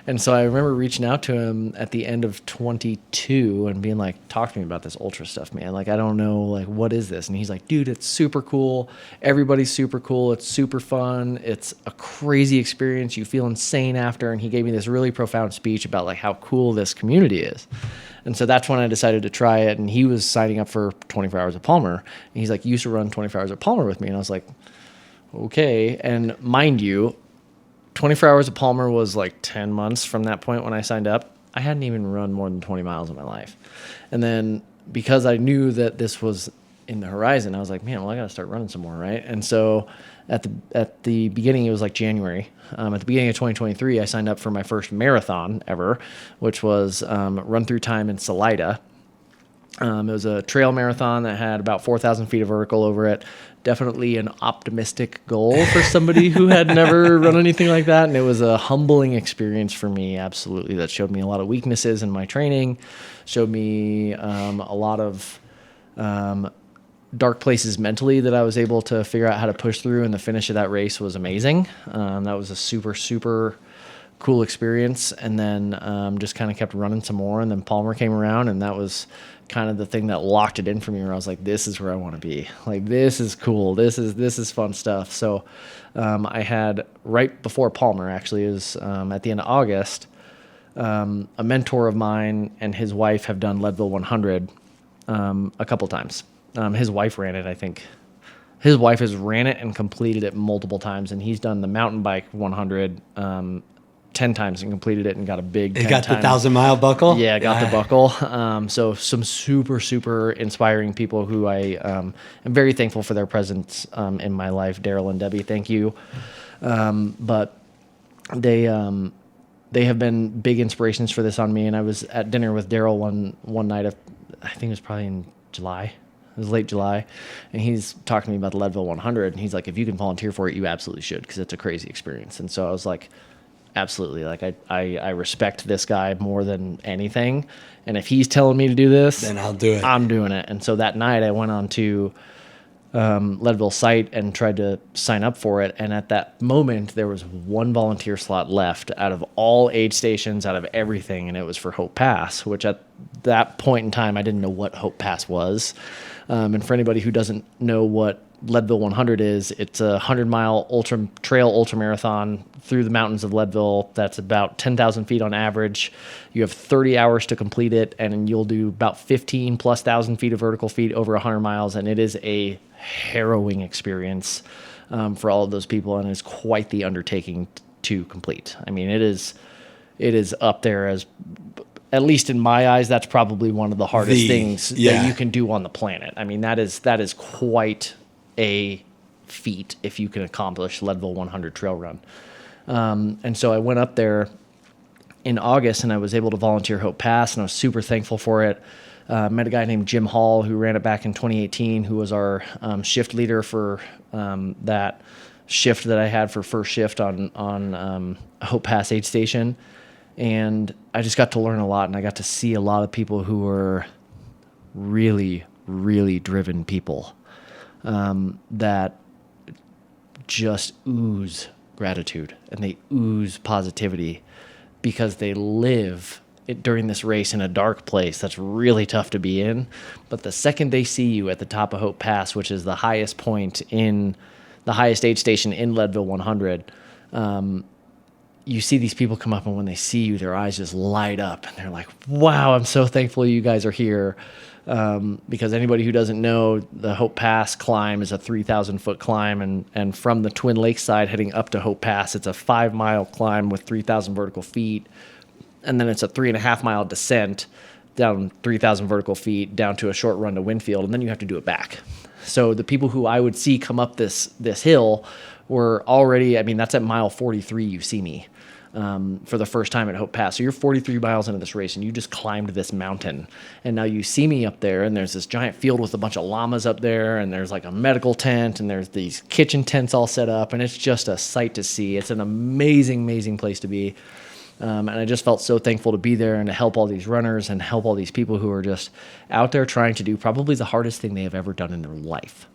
And so I remember reaching out to him at the end of 22 and being like, talk to me about this ultra stuff, man. Like, I don't know, like, what is this? And he's like, dude, it's super cool. Everybody's super cool. It's super fun. It's a crazy experience. You feel insane after. And he gave me this really profound speech about like how cool this community is. And so that's when I decided to try it. And he was signing up for 24 Hours of Palmer. And he's like, you used to run 24 Hours of Palmer with me. And I was like, okay. And mind you, 24 Hours of Palmer was like 10 months from that point when I signed up. I hadn't even run more than 20 miles in my life. And then because I knew that this was in the horizon, I was like, man, well, I got to start running some more, right? And so at the beginning, it was like January. At the beginning of 2023, I signed up for my first marathon ever, which was Run Through Time in Salida. It was a trail marathon that had about 4,000 feet of vertical over it. Definitely an optimistic goal for somebody who had never run anything like that. And it was a humbling experience for me, absolutely. That showed me a lot of weaknesses in my training, showed me a lot of dark places mentally that I was able to figure out how to push through. And the finish of that race was amazing. That was a super, super cool experience. And then just kind of kept running some more. And then Palmer came around, and that was kind of the thing that locked it in for me, where I was like, this is where I want to be. Like, this is cool. This is fun stuff. So I had, right before Palmer, actually, is at the end of August, a mentor of mine and his wife have done Leadville 100 a couple times. His wife ran it, I think. His wife has ran it and completed it multiple times, and he's done the mountain bike 100 10 times and completed it and got a big 10 It got the time. 1,000-mile buckle? Yeah, got the buckle. So some super, super inspiring people who I am very thankful for their presence in my life. Daryl and Debbie, thank you. But they have been big inspirations for this on me. And I was at dinner with Daryl one night of, I think it was probably in July. It was late July, and he's talking to me about the Leadville 100, and he's like, if you can volunteer for it, you absolutely should, because it's a crazy experience. And so I was like, absolutely. Like, I respect this guy more than anything. And if he's telling me to do this, then I'll do it. I'm doing it. And so that night I went on to Leadville site and tried to sign up for it. And at that moment, there was one volunteer slot left out of all aid stations, out of everything. And it was for Hope Pass, which at that point in time, I didn't know what Hope Pass was. And for anybody who doesn't know what Leadville 100 is, it's a 100-mile trail ultramarathon through the mountains of Leadville. That's about 10,000 feet on average. You have 30 hours to complete it, and you'll do about 15 plus thousand feet of vertical feet over 100 miles. And it is a harrowing experience for all of those people, and it's quite the undertaking to complete. I mean, it is up there as, at least in my eyes, that's probably one of the hardest things that you can do on the planet. I mean, that is quite a feat if you can accomplish Leadville 100 trail run. And so I went up there in August, and I was able to volunteer Hope Pass, and I was super thankful for it. Met a guy named Jim Hall who ran it back in 2018, who was our shift leader for that shift that I had for first shift on Hope Pass aid station. And I just got to learn a lot, and I got to see a lot of people who were really, really driven people that just ooze gratitude, and they ooze positivity because they live during this race in a dark place that's really tough to be in. But the second they see you at the top of Hope Pass, which is the highest point in the highest aid station in Leadville 100, you see these people come up, and when they see you, their eyes just light up, and they're like, wow, I'm so thankful you guys are here. Because anybody who doesn't know, the Hope Pass climb is a 3,000-foot climb, and from the Twin Lakes side heading up to Hope Pass, it's a 5-mile climb with 3,000 vertical feet, and then it's a 3.5-mile descent down 3,000 vertical feet down to a short run to Winfield, and then you have to do it back. So the people who I would see come up this hill were already, I mean, that's at mile 43 you see me. For the first time at Hope Pass. So you're 43 miles into this race, and you just climbed this mountain. And now you see me up there, and there's this giant field with a bunch of llamas up there, and there's like a medical tent, and there's these kitchen tents all set up, and it's just a sight to see. It's an amazing, amazing place to be. And I just felt so thankful to be there and to help all these runners and help all these people who are just out there trying to do probably the hardest thing they have ever done in their life.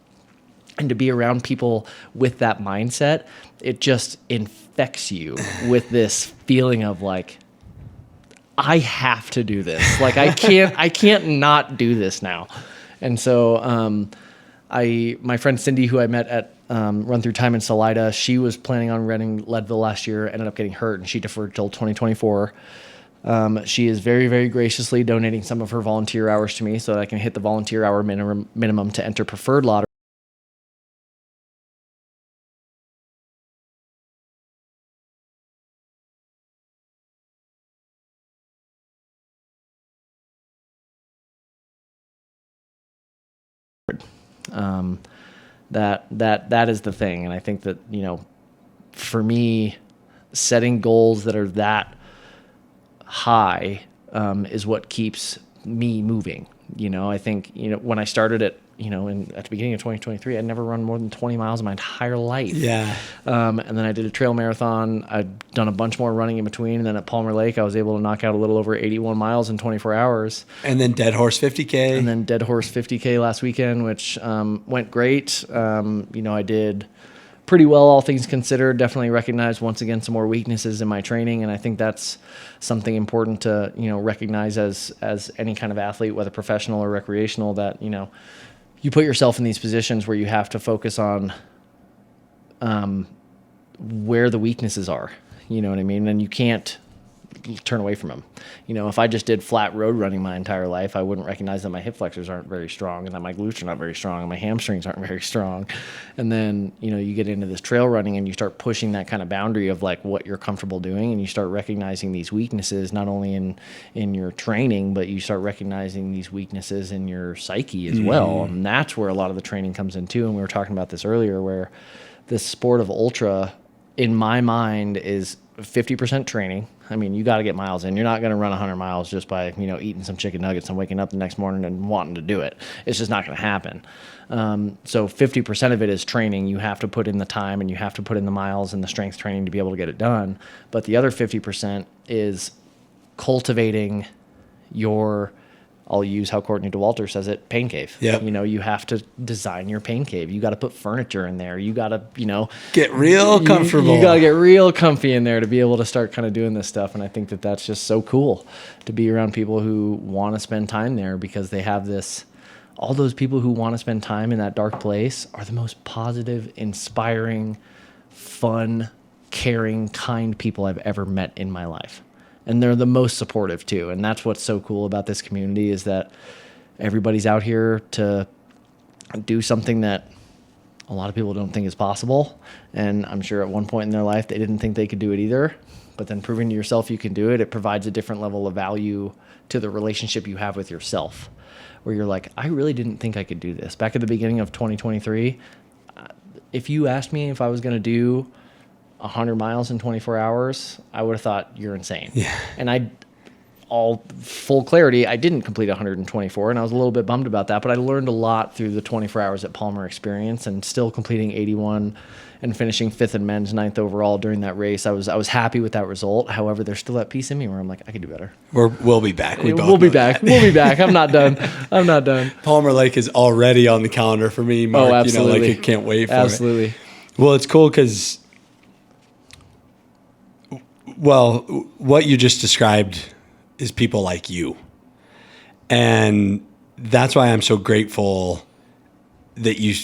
And to be around people with that mindset, it just infects you with this feeling of like, I have to do this. Like, I can't not do this now. And so my friend Cindy, who I met at Run Through Time in Salida, she was planning on running Leadville last year, ended up getting hurt, and she deferred till 2024. She is very, very graciously donating some of her volunteer hours to me so that I can hit the volunteer hour minimum to enter preferred lottery. That is the thing. And I think that, you know, for me, setting goals that are that high is what keeps me moving. I think, when I started at the beginning of 2023, I'd never run more than 20 miles in my entire life. Yeah. And then I did a trail marathon. I'd done a bunch more running in between. And then at Palmer Lake, I was able to knock out a little over 81 miles in 24 hours. And then Dead Horse 50K. And then Dead Horse 50K last weekend, which went great. I did pretty well, all things considered. Definitely recognized once again some more weaknesses in my training, and I think that's something important to recognize as any kind of athlete, whether professional or recreational, that you put yourself in these positions where you have to focus on where the weaknesses are. You know what I mean? And you can't turn away from them. If I just did flat road running my entire life, I wouldn't recognize that my hip flexors aren't very strong, and that my glutes are not very strong, and my hamstrings aren't very strong. And then, you get into this trail running and you start pushing that kind of boundary of like what you're comfortable doing, and you start recognizing these weaknesses, not only in your training, but you start recognizing these weaknesses in your psyche as well. And that's where a lot of the training comes in too. And we were talking about this earlier, where this sport of ultra, in my mind, is 50% training. I mean, you got to get miles in. You're not going to run 100 miles just by, eating some chicken nuggets and waking up the next morning and wanting to do it. It's just not going to happen. So 50% of it is training. You have to put in the time, and you have to put in the miles and the strength training to be able to get it done. But the other 50% is cultivating your, I'll use how Courtney DeWalter says it, pain cave. Yep. You have to design your pain cave. You got to put furniture in there. You got to, get real comfortable. You got to get real comfy in there to be able to start kind of doing this stuff. And I think that that's just so cool to be around people who want to spend time there, because they have this, all those people who want to spend time in that dark place are the most positive, inspiring, fun, caring, kind people I've ever met in my life. And they're the most supportive too. And that's what's so cool about this community, is that everybody's out here to do something that a lot of people don't think is possible. And I'm sure at one point in their life, they didn't think they could do it either. But then proving to yourself you can do it, it provides a different level of value to the relationship you have with yourself, where you're like, I really didn't think I could do this. Back at the beginning of 2023, if you asked me if I was going to do 100 miles in 24 hours, I would have thought you're insane. Yeah. And all full clarity, I didn't complete 124, and I was a little bit bummed about that, but I learned a lot through the 24 hours at Palmer experience, and still completing 81 and finishing 5th in men's, 9th overall during that race. I was happy with that result. However, there's still that piece in me where I'm like, I could do better. We'll be back. We'll be back. We'll be back. I'm not done. Palmer Lake is already on the calendar for me, Mark. Oh, absolutely. I can't wait for it. Absolutely. Well, it's cool because, what you just described is people like you. And that's why I'm so grateful that you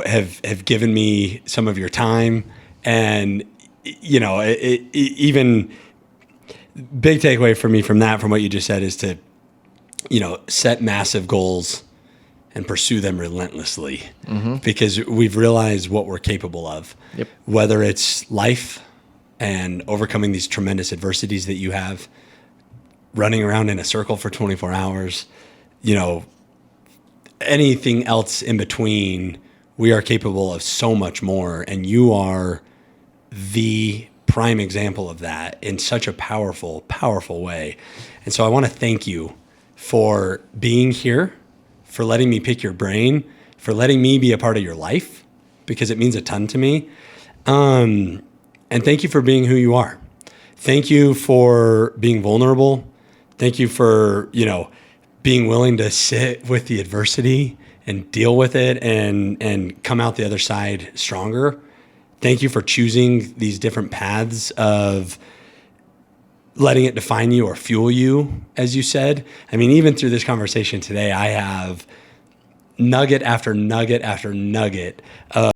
have given me some of your time. And, even big takeaway for me from what you just said is to, set massive goals and pursue them relentlessly, because we've realized what we're capable of. Yep. Whether it's life and overcoming these tremendous adversities that you have, running around in a circle for 24 hours, anything else in between, we are capable of so much more. And you are the prime example of that in such a powerful, powerful way. And so I want to thank you for being here, for letting me pick your brain, for letting me be a part of your life, because it means a ton to me. And thank you for being who you are. Thank you for being vulnerable. Thank you for, being willing to sit with the adversity and deal with it and come out the other side stronger. Thank you for choosing these different paths of letting it define you or fuel you, as you said. I mean, even through this conversation today, I have nugget after nugget after nugget of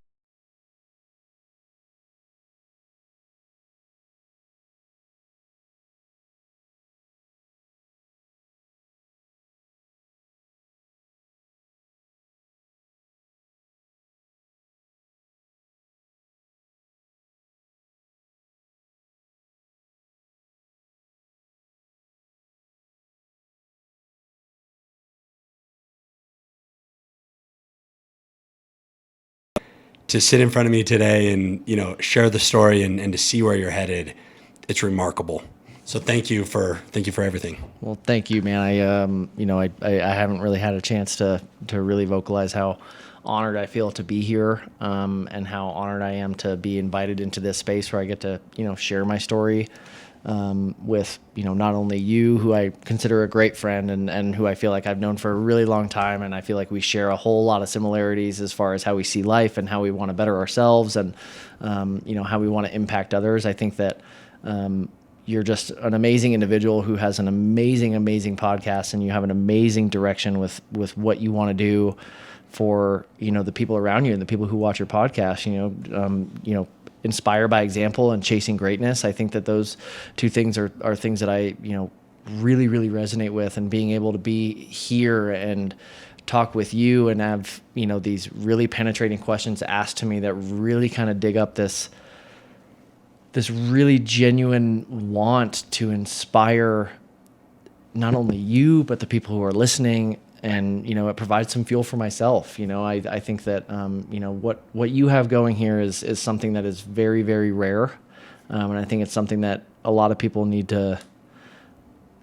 to sit in front of me today and, share the story and to see where you're headed. It's remarkable. So thank you for everything. Well, thank you, man. I haven't really had a chance to really vocalize how honored I feel to be here, and how honored I am to be invited into this space where I get to, share my story, with, not only you, who I consider a great friend and who I feel like I've known for a really long time. And I feel like we share a whole lot of similarities as far as how we see life and how we want to better ourselves and, how we want to impact others. I think that, you're just an amazing individual who has an amazing, amazing podcast, and you have an amazing direction with what you want to do for, the people around you and the people who watch your podcast, inspire by example and chasing greatness. I think that those two things are things that I, really, really resonate with, and being able to be here and talk with you and have, these really penetrating questions asked to me that really kind of dig up this really genuine want to inspire not only you, but the people who are listening. And, it provides some fuel for myself. I think that, what you have going here is something that is very, very rare. And I think it's something that a lot of people need to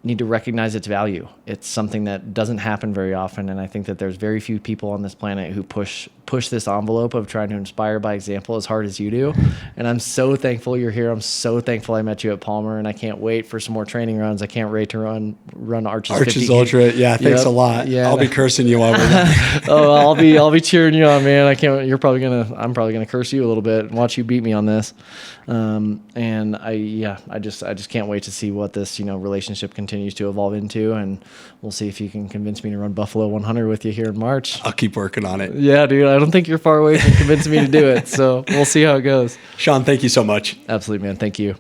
recognize its value. It's something that doesn't happen very often. And I think that there's very few people on this planet who push this envelope of trying to inspire by example as hard as you do. And I'm so thankful you're here. I'm so thankful I met you at Palmer, and I can't wait for some more training runs. I can't wait to run Arches 50. Ultra. Yeah. Thanks a lot. Yeah, I'll be cursing you while we're done. Oh, I'll be cheering you on, man. I'm probably going to curse you a little bit and watch you beat me on this. And I just can't wait to see what this, relationship continues to evolve into, and we'll see if you can convince me to run Buffalo 100 with you here in March. I'll keep working on it. Yeah, dude. I don't think you're far away from convincing me to do it. So we'll see how it goes. Sean, thank you so much. Absolutely, man. Thank you.